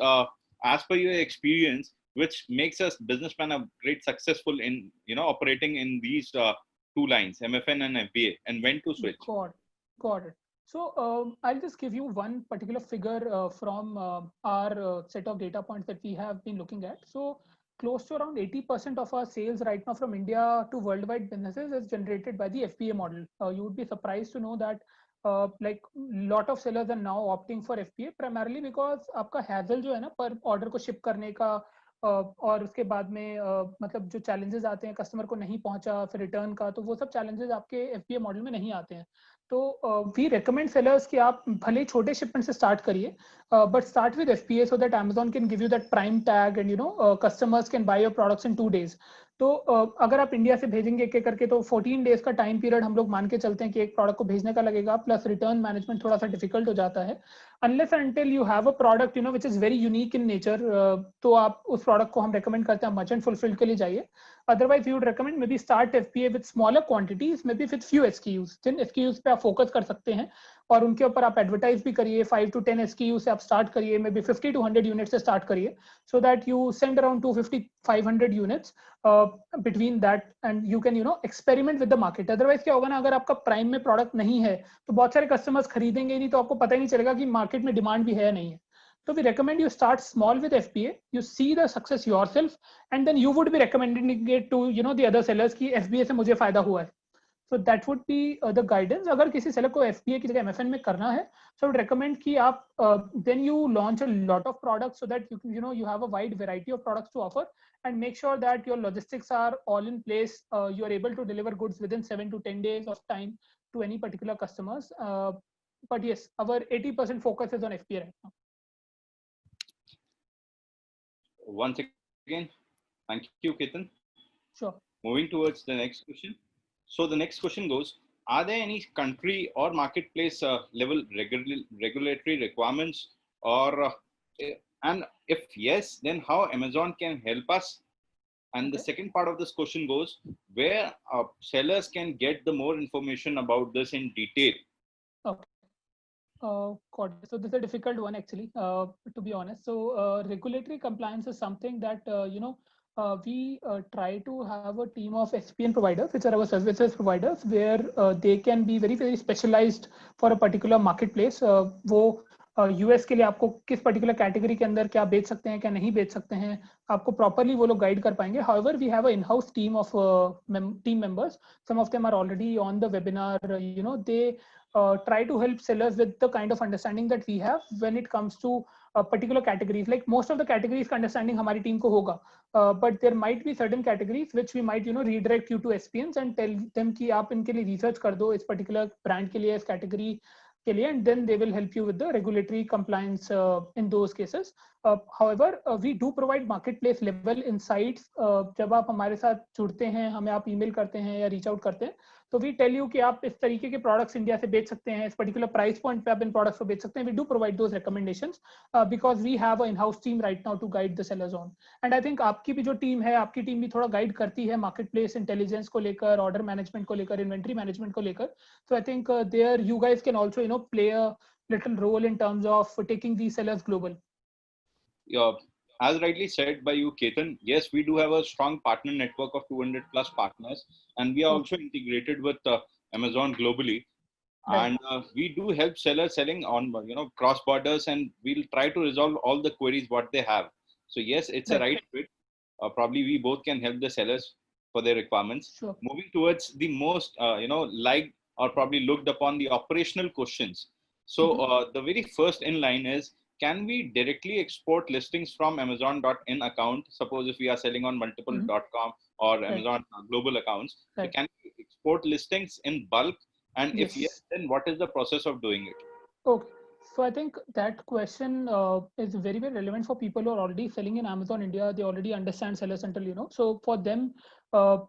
as per your experience, which makes us businessmen a great successful in operating in these two lines, MFN and FBA, and when to switch? Got it. So I'll just give you one particular figure from our set of data points that we have been looking at. So close to around 80% of our sales right now from India to worldwide businesses is generated by the FBA model. You would be surprised to know that like lot of sellers are now opting for FBA primarily because आपका hassle जो है ना पर order को ship करने का और उसके बाद में मतलब जो challenges आते हैं कस्टमर को नहीं पहुंचा फिर रिटर्न का, तो वो सब challenges आपके FBA मॉडल में नहीं आते हैं. तो वी रिकमेंड सेलर्स कि आप भले छोटे शिपमेंट से स्टार्ट करिए, but start with FBA so that Amazon can give you that prime tag and customers can buy your products in 2 days. तो अगर आप इंडिया से भेजेंगे एक एक करके तो 14 डेज का टाइम पीरियड हम लोग मान के चलते हैं कि एक प्रोडक्ट को भेजने का लगेगा, प्लस रिटर्न मैनेजमेंट थोड़ा सा डिफिकल्ट हो जाता है unless until you have a product which is very unique in nature. तो आप उस प्रोडक्ट को हम रेकमेंड करते हैं मर्चेंट फुलफिल्ड के लिए जाइए. Otherwise, we would recommend maybe start FBA with smaller quantities, maybe with few SKUs. Jin SKUs पे आप फोकस कर सकते हैं और उनके ऊपर आप एडवर्टाइज भी करिए. 5 to 10 SKU से आप स्टार्ट करिए, maybe 50 to 100 यूनिट से स्टार्ट करिए, so that you send around 250-500 units between that and you can experiment with the market. Otherwise क्या होगा ना, अगर आपका प्राइम में प्रोडक्ट नहीं है तो बहुत सारे कस्टमर्स खरीदेंगे नहीं, तो आपको पता ही नहीं चलेगा कि मार्केट में डिमांड भी है या नहीं है. So we recommend you start small with FBA, you see the success yourself, and then you would be recommending it to the other sellers कि FBA से मुझे फायदा हुआ है. So that would be the guidance. अगर किसी seller को FBA की जगह MFN में करना है, so I would recommend कि आप then you launch a lot of products so that you have a wide variety of products to offer, and make sure that your logistics are all in place. You are able to deliver goods within 7 to 10 days of time to any particular customers. But yes, our 80% focus is on FBA right now. Once again, thank you, Ketan. Sure. Moving towards the next question. So the next question goes, are there any country or marketplace level regulatory requirements, or and if yes, then how Amazon can help us? And the second part of this question goes, where sellers can get the more information about this in detail? Okay. So this is a difficult one actually, to be honest. So regulatory compliance is something that we try to have a team of SPN providers, which are our services providers, where they can be very very specialized for a particular marketplace. वो US के लिए आपको किस particular category के अंदर क्या बेच सकते हैं, क्या नहीं बेच सकते हैं, आपको प्रॉपरली वो लोग गाइड कर पाएंगे. However we have a in house team of team members. Some of them are already on the webinar. They try to help sellers with the kind of understanding that we have when it comes to particular categories. Like most of the categories का understanding हमारी team को होगा, but there might be certain categories which we might redirect you to SPNs and tell them कि आप इनके लिए research कर दो इस particular brand के लिए, इस category के लिए, and then they will help you with the regulatory compliance in those cases. However, we do provide marketplace level insights. जब आप हमारे साथ जुड़ते हैं, हमें आप email करते हैं या reach out करते हैं, तो we tell you कि आप इस तरीके के products इंडिया से बेच सकते हैं, इस particular price point पे आप इन products को बेच सकते हैं. We do provide those recommendations because we have an in-house team right now to guide the sellers on. And I think आपकी भी जो team है, आपकी team भी थोड़ा guide करती है marketplace intelligence को लेकर, order management को लेकर, inventory management को लेकर. So I think there you guys can also play a little role in terms of taking these sellers global. Yeah, as rightly said by you, Ketan, yes, we do have a strong partner network of 200 plus partners, and we are also integrated with Amazon globally. Right. And we do help sellers selling on cross borders, and we'll try to resolve all the queries what they have. So yes, it's a right fit. Probably we both can help the sellers for their requirements. Sure. Moving towards the most liked or probably looked upon the operational questions. So the very first in line is, can we directly export listings from Amazon.in account? Suppose if we are selling on multiple .com or Amazon global accounts, so can we export listings in bulk? And if yes, then what is the process of doing it? Okay. So I think that question is very, very relevant for people who are already selling in Amazon India. They already understand Seller Central, So for them,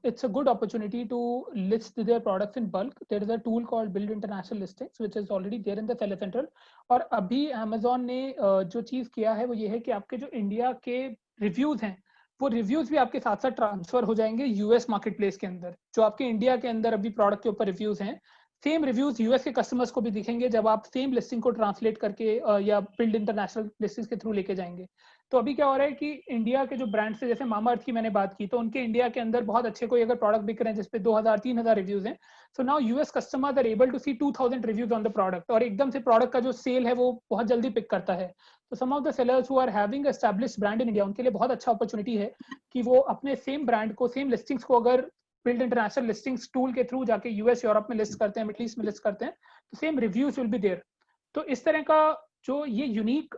it's a good opportunity to list their products in bulk. There is a tool called Build International Listings, which is already there in the Seller Central. और अभी Amazon ने जो चीज़ किया है वो ये है कि आपके जो इंडिया के रिव्यूज हैं, वो रिव्यूज भी आपके साथ साथ ट्रांसफर हो जाएंगे यूएस मार्केटप्लेस के अंदर. जो आपके इंडिया के अंदर अभी प्रोडक्ट के ऊपर रिव्यूज हैं, सेम रिव्यूज यूएस के कस्टमर्स को भी दिखेंगे जब आप सेम लिस्टिंग को ट्रांसलेट करके या बिल्ड इंटरनेशनल लिस्टिंग्स के थ्रू लेके जाएंगे. तो अभी क्या हो रहा है कि इंडिया के जो ब्रांड्स से, जैसे मामाअर्थ की मैंने बात की, तो उनके इंडिया के अंदर बहुत अच्छे कोई अगर प्रोडक्ट बिक रहे हैं जिसपे 2000-3000 रिव्यूज हैं, so now US customers are able to see 2000 reviews on the product, और एकदम से प्रोडक्ट का जो सेल है वो बहुत जल्दी पिक करता है. तो some of the sellers who are having established brand in India, उनके लिए बहुत अच्छा अपॉर्चुनिटी है कि वो अपने सेम ब्रांड को, सेम लिस्टिंग्स को अगर बिल्ड इंटरनेशनल लिस्टिंग्स टूल के थ्रू जाके यूएस, यूरोप में लिस्ट करते हैं, मिडिल ईस्ट में लिस्ट करते हैं, तो same reviews will be there. तो इस तरह का जो ये यूनिक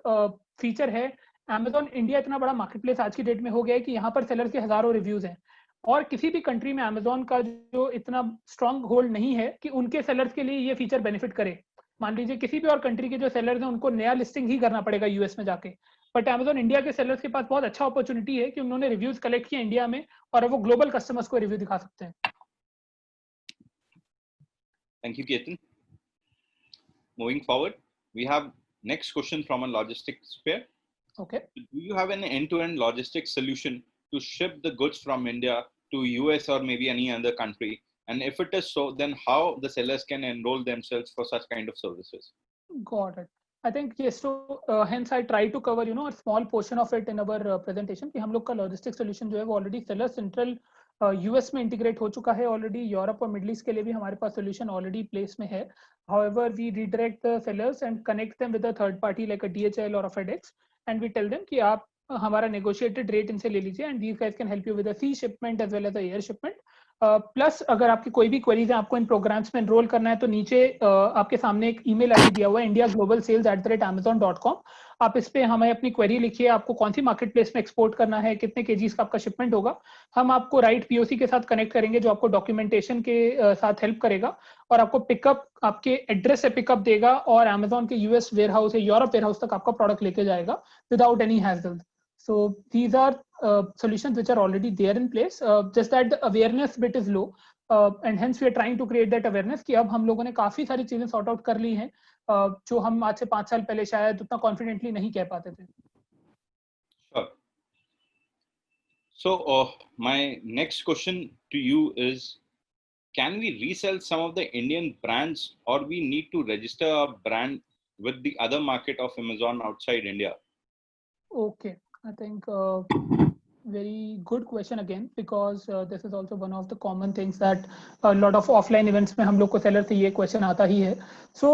फीचर है, Amazon इंडिया इतना बड़ा मार्केटप्लेस आज की डेट में हो गया है कि यहाँ पर सेलर के हजारों रिव्यूज हैं, और किसी भी कंट्री में Amazon का जो इतना स्ट्रॉन्ग होल्ड नहीं है कि उनके सेलर्स के लिए ये फीचर बेनिफिट करे. मान लीजिए किसी भी और कंट्री के जो सेलर्स हैं उनको नया लिस्टिंग ही करना पड़ेगा यूएस में जाके, बट Amazon इंडिया के सेलर्स के पास बहुत अच्छा अपॉर्चुनिटी है कि उन्होंने रिव्यूज कलेक्ट किए इंडिया में और अब वो ग्लोबल कस्टमर्स को रिव्यू दिखा सकते हैं. Thank you, Ketan. Moving forward, we have next question from a logistics sphere. Okay. Do you have an end-to-end logistics solution to ship the goods from India to US or maybe any other country? And if it is so, then how the sellers can enroll themselves for such kind of services? Got it. I think yes. So hence I try to cover a small portion of it in our presentation कि हम लोग का logistics solution जो है वो already Seller Central US में integrate हो चुका है ऑलरेडी. यूरोप और मिडिल ईस्ट के लिए भी हमारे पास सोल्यूशन ऑलरेडी प्लेस में है. However we redirect the sellers and connect them with a third party like a DHL और a FedEx, and we tell them कि आप हमारा नेगोशिएटेड रेट इनसे ले लीजिए, and these guys can help you with a sea shipment as well as a air shipment. Plus अगर आपकी कोई भी क्वेरीज है, आपको इन प्रोग्राम्स में एनरोल करना है, तो नीचे आपके सामने एक ईमेल आईडी दिया हुआ है indiaglobalsales@amazon.com. आप इस पे हमें अपनी क्वेरी लिखिए, आपको कौन सी मार्केट प्लेस में एक्सपोर्ट करना है, कितने केजीज का आपका शिपमेंट होगा. हम आपको राइट पीओसी के साथ कनेक्ट करेंगे जो आपको डॉक्यूमेंटेशन के साथ हेल्प करेगा, और आपको पिकअप आपके एड्रेस से पिकअप देगा और अमेजोन के यूएस वेयर हाउस या यूरोप वेयर हाउस तक आपका प्रोडक्ट लेके जाएगा without any hassle. So these are solutions which are already there in place. Just that the awareness bit is low, and hence we are trying to create that awareness कि अब हम लोगों ने काफी सारी चीजें सॉर्ट आउट कर ली हैं जो हम आज से 5 साल पहले शायद उतना कॉन्फिडेंटली नहीं कह पाते थे. Sure. So my next question to you is, can we resell some of the Indian brands, or we need to register a brand with the other market of Amazon outside India? Okay. I think very good question again, because this is also one of the common things that a lot of offline events में हम लोग को seller से ये question आता ही है. So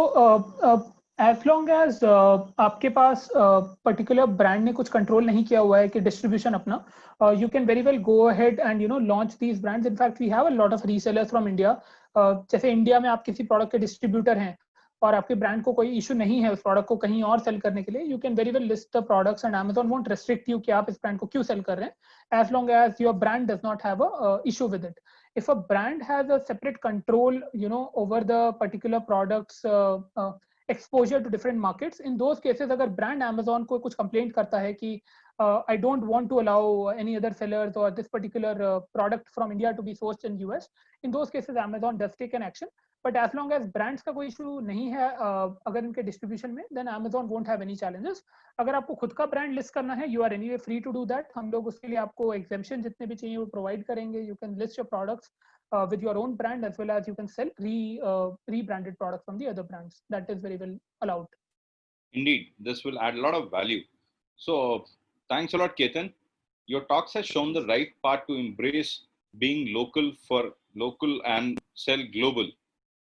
as long as आपके पास particular brand ने कुछ कंट्रोल नहीं किया हुआ है कि डिस्ट्रीब्यूशन अपना, you can very well go ahead and launch these brands. In fact we have a lot of resellers from India. जैसे इंडिया में आप किसी प्रोडक्ट के डिस्ट्रीब्यूटर हैं और आपके ब्रांड को कोई इशू नहीं है उस प्रोडक्ट को कहीं और सेल करने के लिए, you can very well list the products and Amazon won't restrict you कि आप इस ब्रांड को क्यों सेल कर रहे हैं, as long as your brand does not have a issue with it. If a brand has a separate control over the particular products exposure to different markets, in those cases अगर brand Amazon को कुछ complaint करता है कि I don't want to allow any other sellers or this particular product from India to be sourced in US, in those cases Amazon does take an action. But as long as brands का कोई issue नहीं है अगर इनके distribution में, then Amazon won't have any challenges. अगर आपको खुद का ब्रांड लिस्ट करना है, you are anyway free to do that. हम लोग उसके लिए आपको exemption जितने भी चाहिए वो प्रोवाइड करेंगे. You can list your products with your own brand, as well as you can sell rebranded products from the other brands. That is very well allowed. Indeed, this will add a lot of value. So thanks a lot, Ketan. Your talks has shown the right path to embrace being local for local and sell global.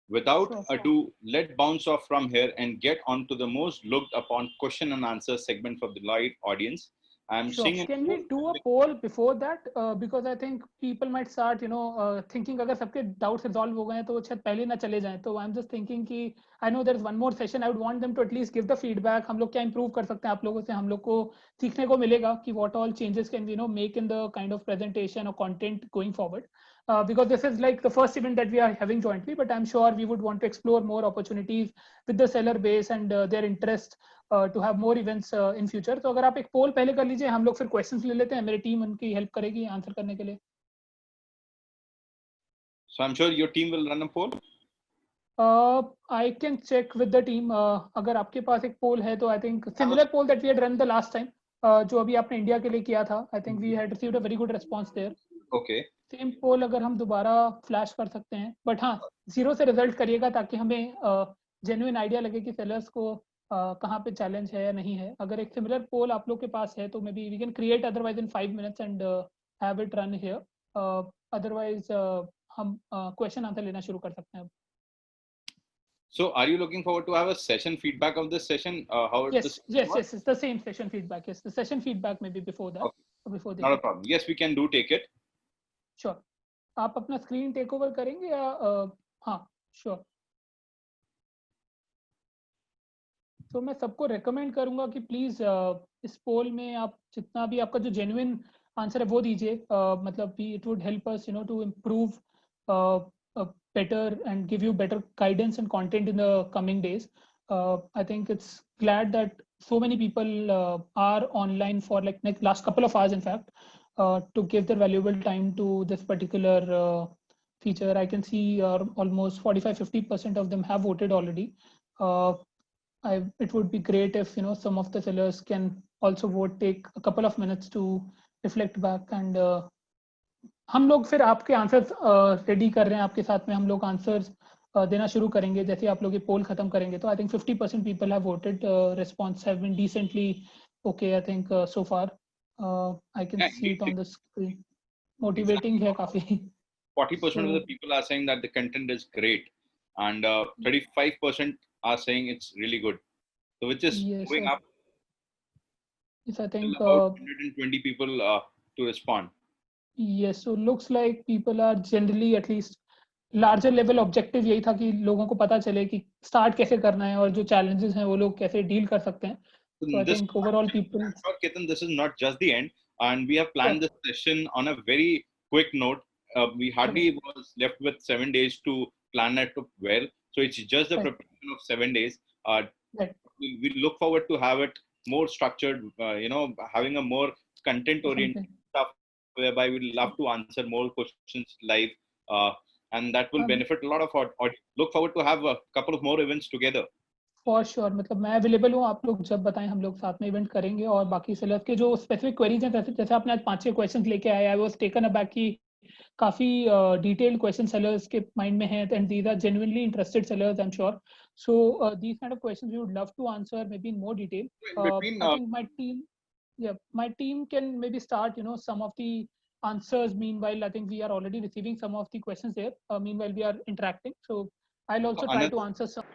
Without ado, let's bounce off from here and get on to the most looked upon question and answer segment for the live audience. I'm seeing. Can we do a poll before that? Because I think people might start, thinking अगर सबके doubts resolve हो गए हैं तो शायद पहले ना चले जाएं. तो I'm just thinking कि I know there is one more session. I would want them to at least give the feedback. हम लोग क्या improve कर सकते हैं आप लोगों से, हम लोग को सीखने को मिलेगा कि what all changes can we make in the kind of presentation or content going forward. Because this is like the first event that we are having jointly, but I'm sure we would want to explore more opportunities with the seller base and their interest to have more events in future. तो अगर आप एक पोल पहले कर लीजिए, हम लोग फिर क्वेश्चंस ले लेते हैं, मेरी टीम उनकी हेल्प करेगी आंसर करने के लिए. So I'm sure your team will run a poll. I can check with the team. अगर आपके पास एक पोल है तो I think similar poll that we had run the last time, जो अभी आपने इंडिया के लिए किया था, I think we had received a very good response there. Okay. Same poll अगर हम दोबारा फ्लैश कर सकते हैं, बट हाँ 0 से रिजल्ट करिएगा ताकि हमें जेन्युइन आइडिया लगे कि सेलर्स को कहाँ पे चैलेंज है या नहीं है. अगर एक सिमिलर पोल आप लोग के पास है तो maybe we can create otherwise in 5 minutes and have it run here. Otherwise हम क्वेश्चन आंसर लेना शुरू कर सकते हैं. So are you looking forward to have a session feedback of this session? Yes, it's the same session feedback. Yes, the session feedback maybe before that. Okay. Not a problem. Yes, we can take it. Sure. आप अपना screen take over करेंगे या हाँ sure. तो मैं सबको recommend करूंगा कि प्लीज इस पोल में आप जितना भी आपका जो जेन्युइन आंसर है वो दीजिए. मतलब it would help us to improve better and give you better guidance and content in the coming days. I think it's glad that so many people are online for like last couple of hours in fact, to give their valuable time to this particular feature. I can see almost 45-50% of them have voted already. It would be great if some of the sellers can also vote, take a couple of minutes to reflect back, and हम लोग फिर आपके answers ready कर रहे हैं आपके साथ में. हम लोग आंसर्स देना शुरू करेंगे जैसे आप लोग ये पोल खत्म करेंगे. तो I think 50% people have voted. Response have been decently okay I think so far. I can see it on the screen. Motivating है काफी. 40% of the people are saying that the content is great, and 35% are saying it's really good. So which is going up. Yes, I think about 120 people to respond. Yes, so looks like people are generally at least larger level objective यही था कि लोगों को पता चले कि start कैसे करना है और जो challenges हैं वो लोग कैसे deal कर सकते हैं. So I think overall people. Sure, Ketan, this is not just the end, and we have planned this session on a very quick note. We hardly was left with 7 days to plan it well, so it's just the preparation of 7 days. We look forward to have it more structured, having a more content oriented stuff, whereby we'd love to answer more questions live, and that will benefit a lot of our audience. Look forward to have a couple of more events together. For sure. मतलब मैं available हूँ, आप लोग जब बताएं हम लोग साथ में इवेंट करेंगे. और बाकी सेलर्स के जो स्पेसिफिक क्वेरीज हैं जैसे आपने आज 5-6 क्वेश्चंस लेके आए, आई वाज टेकन अबैक कि काफी डिटेल्ड क्वेश्चन सेलर्स के माइंड में हैं, and these are genuinely interested sellers I am sure. So these kind of questions we would love to answer maybe in more detail. I think my team can maybe start some of the answers. Meanwhile I think we are already receiving some of the questions there. Meanwhile we are interacting, so I'll also try to answer some.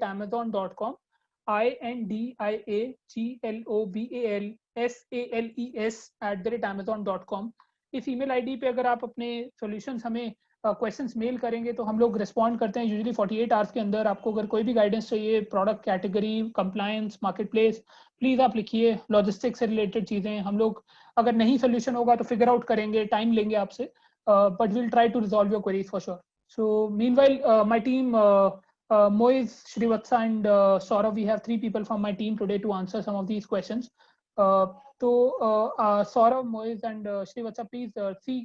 Amazon.com, indiaglobalsales@amazon.com. इस email ID पे अगर आप अपने solutions हमें questions mail करेंगे तो हम लोग रिस्पॉन्ड करते हैं यूजुअली 48 आवर्स के अंदर। आपको अगर कोई भी गाइडेंस चाहिए, product category, compliance, market place, please आप लिखिए। लॉजिस्टिक्स से रिलेटेड चीजें हम लोग, अगर नहीं सोल्यूशन होगा तो फिगर आउट करेंगे, टाइम लेंगे आपसे, but will try to resolve your queries for sure. So meanwhile my team, Moiz, Srivatsa, and Saurav, we have 3 people from my team today to answer some of these questions. Saurav, Moiz, and Srivatsa, please see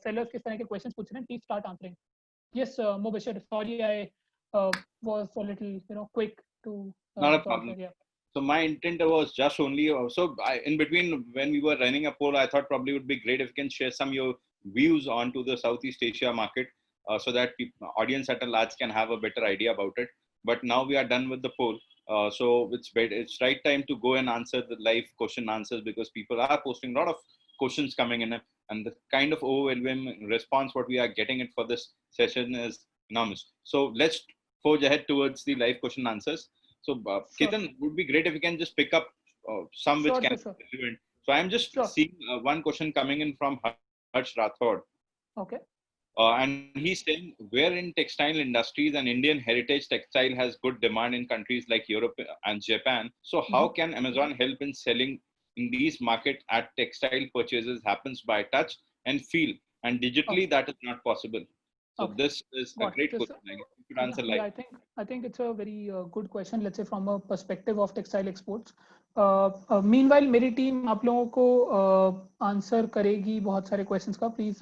sellers किस तरह के questions पूछ रहे हैं. Please start answering. Yes, Mubashir, sorry I was a little quick to Not a resolve problem. that, yeah. So my intent was just only, in between when we were running a poll, I thought probably it would be great if you can share some of your views onto the Southeast Asia market, so that audience at large can have a better idea about it. But now we are done with the poll. So it's right time to go and answer the live question answers, because people are posting a lot of questions coming in, and the kind of overwhelming response what we are getting it for this session is enormous. So let's forge ahead towards the live question answers. So, Ketan, would be great if you can just pick up some which can be relevant. So, I'm just seeing one question coming in from Harsh Rathod. Okay. And he's saying, where in textile industries and Indian heritage textile has good demand in countries like Europe and Japan. So, how can Amazon help in selling in these markets at textile purchases happens by touch and feel, and digitally that is not possible. So this is a great question. You should answer live. Yeah, I think it's a very good question. Let's say from a perspective of textile exports. Meanwhile, मेरी team आप लोगों को answer करेगी बहुत सारे questions का. Please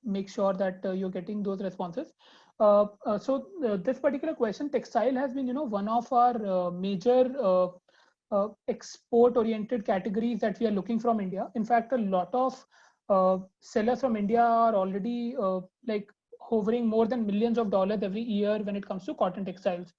make sure that you're getting those responses. So this particular question, textile has been one of our major export-oriented categories that we are looking from India. In fact, a lot of sellers from India are already like hovering more than millions of dollars every year when it comes to cotton textiles.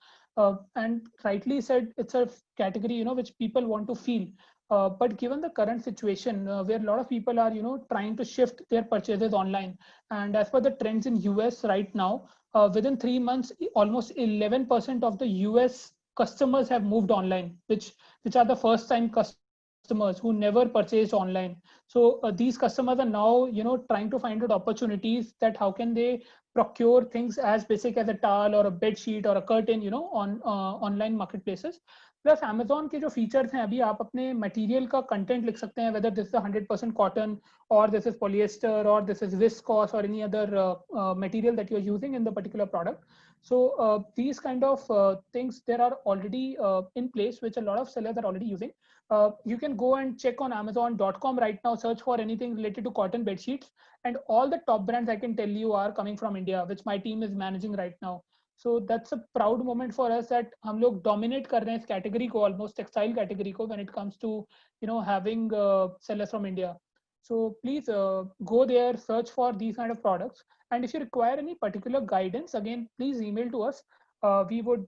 And rightly said, it's a category which people want to feel. But given the current situation where a lot of people are trying to shift their purchases online, and as per the trends in US right now, within 3 months almost 11% of the US customers have moved online, which are the first time customers who never purchased online. So these customers are now trying to find out opportunities that how can they procure things as basic as a towel or a bed sheet or a curtain on online marketplaces. Plus Amazon के जो features हैं, अभी आप अपने material का content लिख सकते हैं, whether this is 100% cotton or this is polyester or this is viscose or any other material that you're using in the particular product. So these kind of things there are already in place, which a lot of sellers are already using. You can go and check on Amazon.com right now, search for anything related to cotton bed sheets, and all the top brands I can tell you are coming from India, which my team is managing right now. So that's a proud moment for us that हम लोग dominate कर रहे हैं इस category को, almost textile category को, when it comes to having sellers from India. So please go there, search for these kind of products, and if you require any particular guidance, again please email to us. We would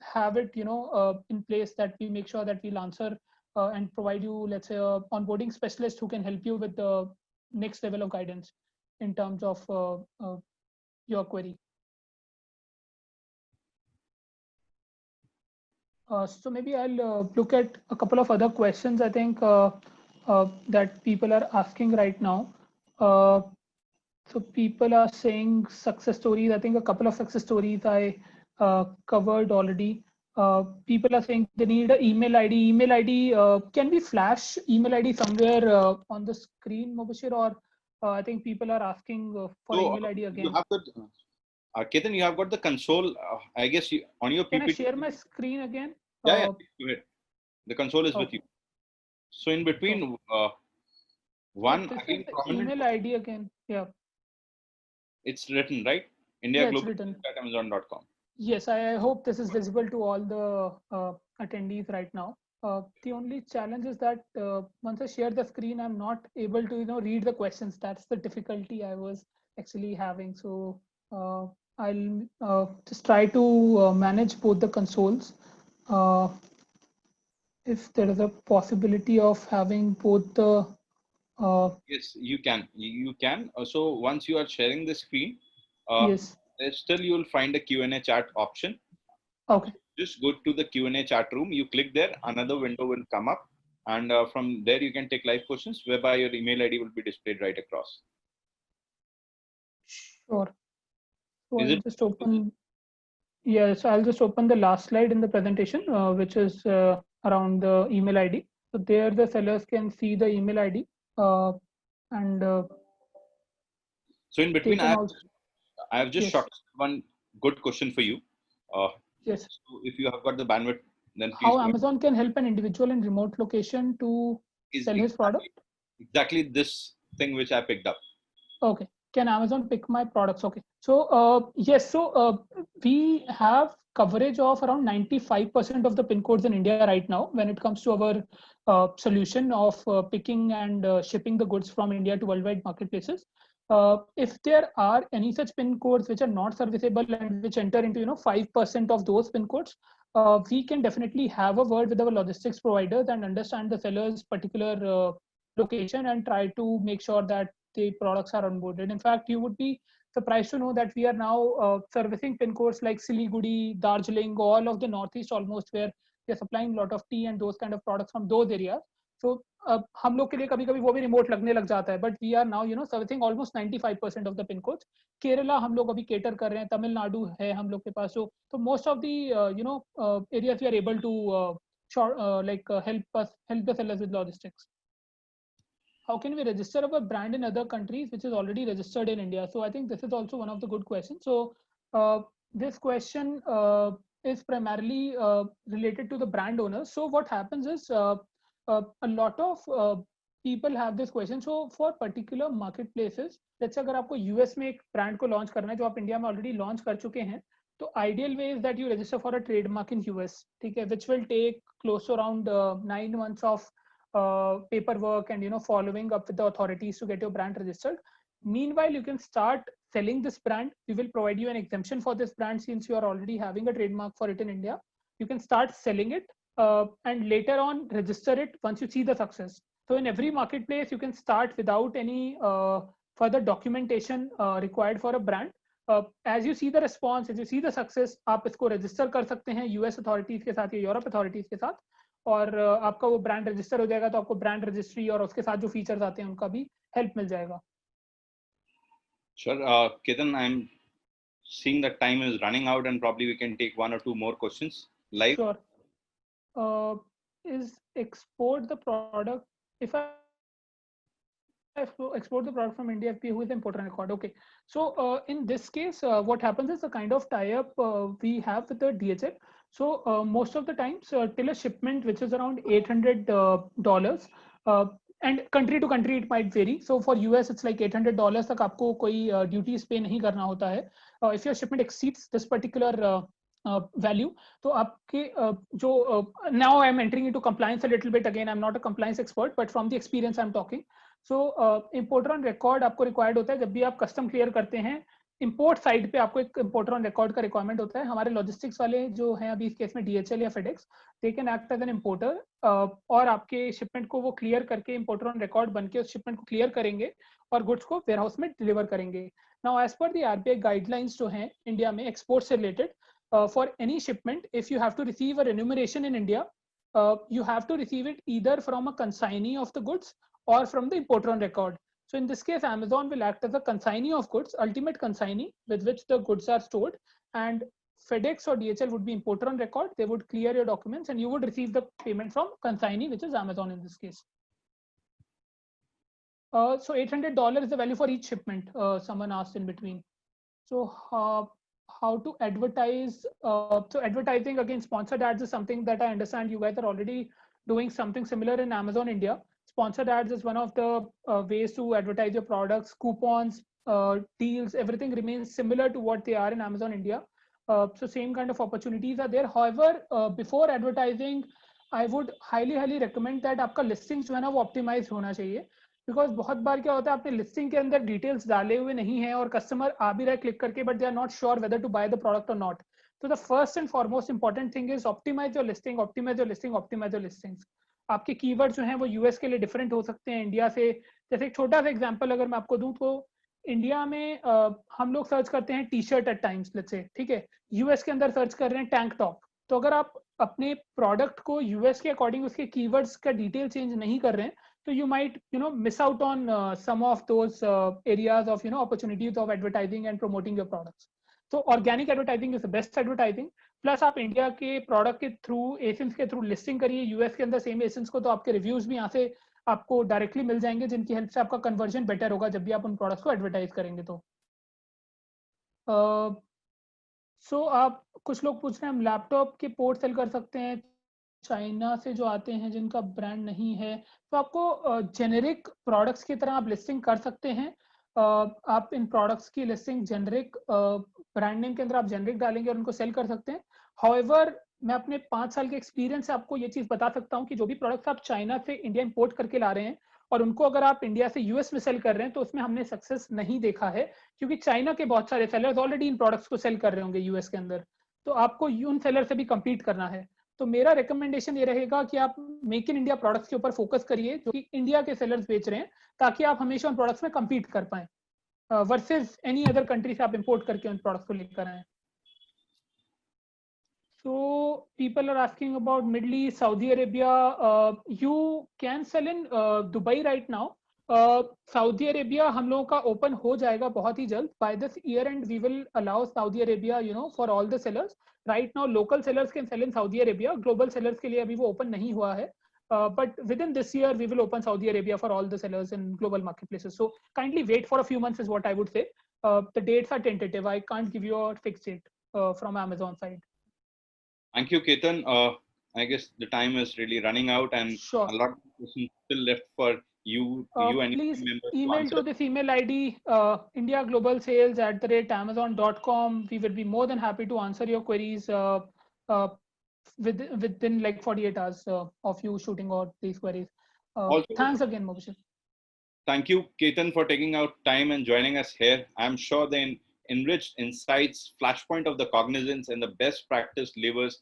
have it in place that we make sure that we'll answer and provide you, let's say, a onboarding specialist who can help you with the next level of guidance in terms of your query. So maybe I'll look at a couple of other questions I think that people are asking right now. So people are saying success stories. I think a couple of success stories I covered already. People are saying they need an email ID. Email ID, can we flash email ID somewhere on the screen, Mubashir? Or I think people are asking for email ID again. You have the, Ketan, you have got the console, I guess, on your PPT. Can I share my screen again? Yeah, go ahead. The console is with you. So in between, one again, email ID again. Yeah. It's written, right? indiaglobal@amazon.com. Yes, I hope this is visible to all the attendees right now. The only challenge is that once I share the screen, I'm not able to read the questions. That's the difficulty I was actually having. So I'll just try to manage both the consoles. If there is a possibility of having both the yes, you can. So once you are sharing the screen, yes, Still you will find a Q&A chat option. Okay. Just go to the Q&A chat room. You click there, another window will come up, and from there you can take live questions, whereby your email ID will be displayed right across. Sure. So Is I'll it? just open. Yes, I'll just open the last slide in the presentation, which is around the email ID. So there the sellers can see the email ID and So in they between, can also. I have just Yes. shot one good question for you. Yes. So if you have got the bandwidth, then please How go ahead. Amazon can help an individual in remote location to Is sell his product? exactly this thing which I picked up. Okay. Can Amazon pick my products? Okay. So yes. So we have coverage of around 95% of the pin codes in India right now when it comes to our solution of picking and shipping the goods from India to worldwide marketplaces. If there are any such pin codes which are not serviceable and which enter into 5% of those pin codes, we can definitely have a word with our logistics providers and understand the seller's particular location and try to make sure that the products are onboarded. In fact, you would be surprised to know that we are now servicing pin codes like Siliguri, Darjeeling, all of the Northeast almost, where we are supplying a lot of tea and those kind of products from those areas. So हम लोग के लिए कभी कभी वो भी remote लगने लग जाता है, but we are now servicing almost 95% of the pin codes. Kerala हम लोग अभी केटर कर रहे हैं, तमिलनाडु है हम लोग के पास. तो most of the areas we are able to help the sellers with logistics. How can we register our brand in other countries which is already registered in India? So I think this is also one of the good questions. So this question is primarily related to the brand owners. So what happens is a lot of people have this question. So for particular marketplaces, let's say अगर आपको US में एक brand को launch करना है जो आप India में already launch कर चुके हैं, तो ideal way is that you register for a trademark in US, ठीक है, which will take close to around 9 months of paperwork and following up with the authorities to get your brand registered. Meanwhile, you can start selling this brand. We will provide you an exemption for this brand since you are already having a trademark for it in India. You can start selling it and later on register it once you see the success. So in every marketplace, you can start without any further documentation required for a brand. As you see the response, as you see the success, आप इसको register कर सकते हैं US authorities के साथ या Europe authorities के साथ, और आपका वो ब्रांड रजिस्टर हो जाएगा, तो आपको ब्रांड रजिस्ट्री और उसके साथ जो फीचर्स आते हैं उनका भी हेल्प मिल जाएगा. Sure. Ketan, I'm seeing that time is running out and probably we can take one or two more questions live. Sure. Is export the product, if I export the product from India, who is the importer record? Okay. So in this case, what happens is the kind of tie-up we have with the DHL. So most of the times till a shipment which is around $800, and country to country it might vary. So for US it's like $800 तक आपको कोई duties pay नहीं करना होता है. If your shipment exceeds this particular value, तो आपके जो now I'm entering into compliance a little bit again. I'm not a compliance expert, but from the experience I'm talking. So importer on record आपको required होता है जब भी आप custom clear करते हैं. इम्पोर्ट साइड पे आपको एक इंपोर्टर ऑन रिकॉर्ड का रिक्वायरमेंट होता है. हमारे लॉजिस्टिक्स वाले जो हैं अभी इस केस में DHL या FedEx, they can act as an importer और आपके शिपमेंट को वो क्लियर करके इंपोर्टर ऑन रिकॉर्ड बन के उस शिपमेंट को क्लियर करेंगे और गुड्स को वेयरहाउस में डिलीवर करेंगे. Now as per the RBI guidelines जो हैं इंडिया में एक्सपोर्ट से related, for any shipment if you have to receive a remuneration in India, you have to receive it either from a consignee of the goods or from the importer on record. So in this case, Amazon will act as a consignee of goods, ultimate consignee with which the goods are stored, and FedEx or DHL would be importer on record. They would clear your documents and you would receive the payment from consignee, which is Amazon in this case. So $800 is the value for each shipment, someone asked in between. So how to advertise? So advertising, again, sponsored ads is something that I understand you guys are already doing something similar in Amazon India. Sponsored ads is one of the ways to advertise your products. Coupons, deals, everything remains similar to what they are in Amazon India. So same kind of opportunities are there. However, before advertising, I would highly recommend that आपका listings जो है ना वो optimized होना चाहिए. Because बहुत बार क्या होता है आपने लिस्टिंग के अंदर डिटेल्स डाले हुए नहीं है और कस्टमर आ भी रहा है क्लिक करके, but they are not sure whether to buy the product और नॉट. तो the first and foremost important thing is optimize your listing, optimize your listing, optimize your listings. आपके कीवर्ड जो हैं वो यूएस के लिए डिफरेंट हो सकते हैं इंडिया से. जैसे एक छोटा सा एग्जांपल अगर मैं आपको दूं तो इंडिया में हम लोग सर्च करते हैं T shirt eight times, let's say, ठीक है। यूएस के अंदर सर्च कर रहे हैं टैंक टॉप। तो अगर आप अपने प्रोडक्ट को यूएस के अकॉर्डिंग उसके कीवर्ड्स का डिटेल चेंज नहीं कर रहे हैं, तो you might miss out on some of those areas of opportunities of advertising and promoting your products. So organic advertising is the best advertising. Plus आप इंडिया के प्रोडक्ट के थ्रू, एसेंस के through listing करिए US के अंदर same essence को, तो आपके रिव्यूज भी यहाँ से आपको डायरेक्टली मिल जाएंगे, जिनकी हेल्प से आपका कन्वर्जन बेटर होगा जब भी आप उन प्रोडक्ट्स को एडवर्टाइज करेंगे। तो सो आप, कुछ लोग पूछ रहे हैं हम लैपटॉप के पोर्ट सेल कर सकते हैं चाइना से जो आते हैं जिनका ब्रांड नहीं है। तो आपको जेनेरिक प्रोडक्ट्स की तरह आप लिस्टिंग कर सकते हैं। आप इन प्रोडक्ट्स की लिस्टिंग जेनेरिक ब्रांड नेम के अंदर आप जेनेरिक डालेंगे और उनको सेल कर सकते हैं। हाउएवर मैं अपने 5 साल के एक्सपीरियंस से आपको ये चीज बता सकता हूँ कि जो भी प्रोडक्ट्स आप चाइना से इंडिया इंपोर्ट करके ला रहे हैं और उनको अगर आप इंडिया से यूएस में सेल कर रहे हैं, तो उसमें हमने सक्सेस नहीं देखा है, क्योंकि चाइना के बहुत सारे सेलर्स ऑलरेडी इन प्रोडक्ट्स को सेल कर रहे होंगे यूएस के अंदर। तो आपको उन सेलर से भी कम्पीट करना है। तो मेरा रिकमेंडेशन ये रहेगा कि आप मेक इन इंडिया प्रोडक्ट्स के ऊपर फोकस करिए जो कि इंडिया के सेलर्स बेच रहे हैं, ताकि आप हमेशा उन प्रोडक्ट्स में कम्पीट कर पाए वर्सेस एनी अदर कंट्री से आप इंपोर्ट करके उन प्रोडक्ट्स को लेकर आए। So people are asking about Middle East, Saudi Arabia. You can sell in Dubai right now. Saudi Arabia हम लोगों का open हो जाएगा बहुत ही जल्द. By this year end we will allow Saudi Arabia, for all the sellers. Right now local sellers can sell in Saudi Arabia. Global sellers के लिए अभी वो open नहीं हुआ है. But within this year we will open Saudi Arabia for all the sellers in global marketplaces. So kindly wait for a few months is what I would say. The dates are tentative. I can't give you a fixed date from Amazon side. Thank you, Ketan. I guess the time is really running out, and sure. A lot of questions still left for you and please your members email to this email ID, indiaglobalsales@amazon.com. We will be more than happy to answer your queries within like 48 hours of you shooting out these queries. Thanks again, Mobashir. Thank you, Ketan, for taking out time and joining us here. I'm sure the enriched insights, flashpoint of the cognizance, and the best practice levers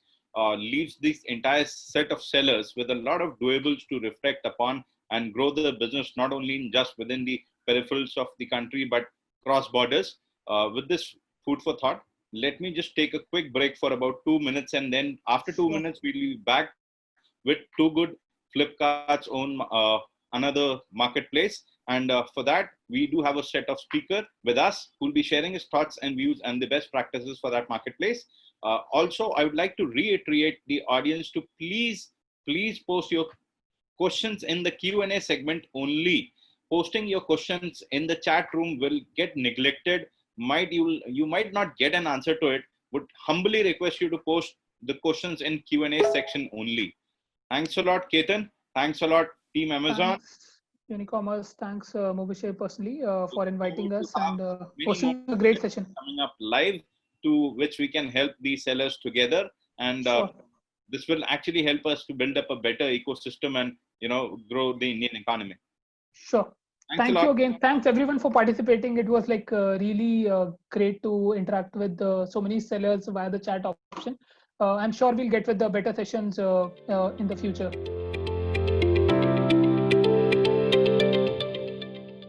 leaves this entire set of sellers with a lot of doables to reflect upon and grow the business, not only just within the peripherals of the country, but cross borders. With this food for thought, let me just take a quick break for about 2 minutes. And then after 2 minutes, we'll be back with Too Good, Flipkart's own another marketplace. And for that, we do have a set of speaker with us who will be sharing his thoughts and views and the best practices for that marketplace. Also, I would like to reiterate the audience to please post your questions in the Q&A segment only. Posting your questions in the chat room will get neglected. You might not get an answer to it. Would humbly request you to post the questions in Q&A section only. Thanks a lot, Ketan. Thanks a lot, Team Amazon. Thanks, Unicommerce. Thanks, Mobashir, personally, for inviting us and hosting a great session. Coming up live, to which we can help these sellers together. And sure. This will actually help us to build up a better ecosystem and, grow the Indian economy. Sure. Thank you again. Thanks everyone for participating. It was like really great to interact with so many sellers via the chat option. I'm sure we'll get with the better sessions in the future.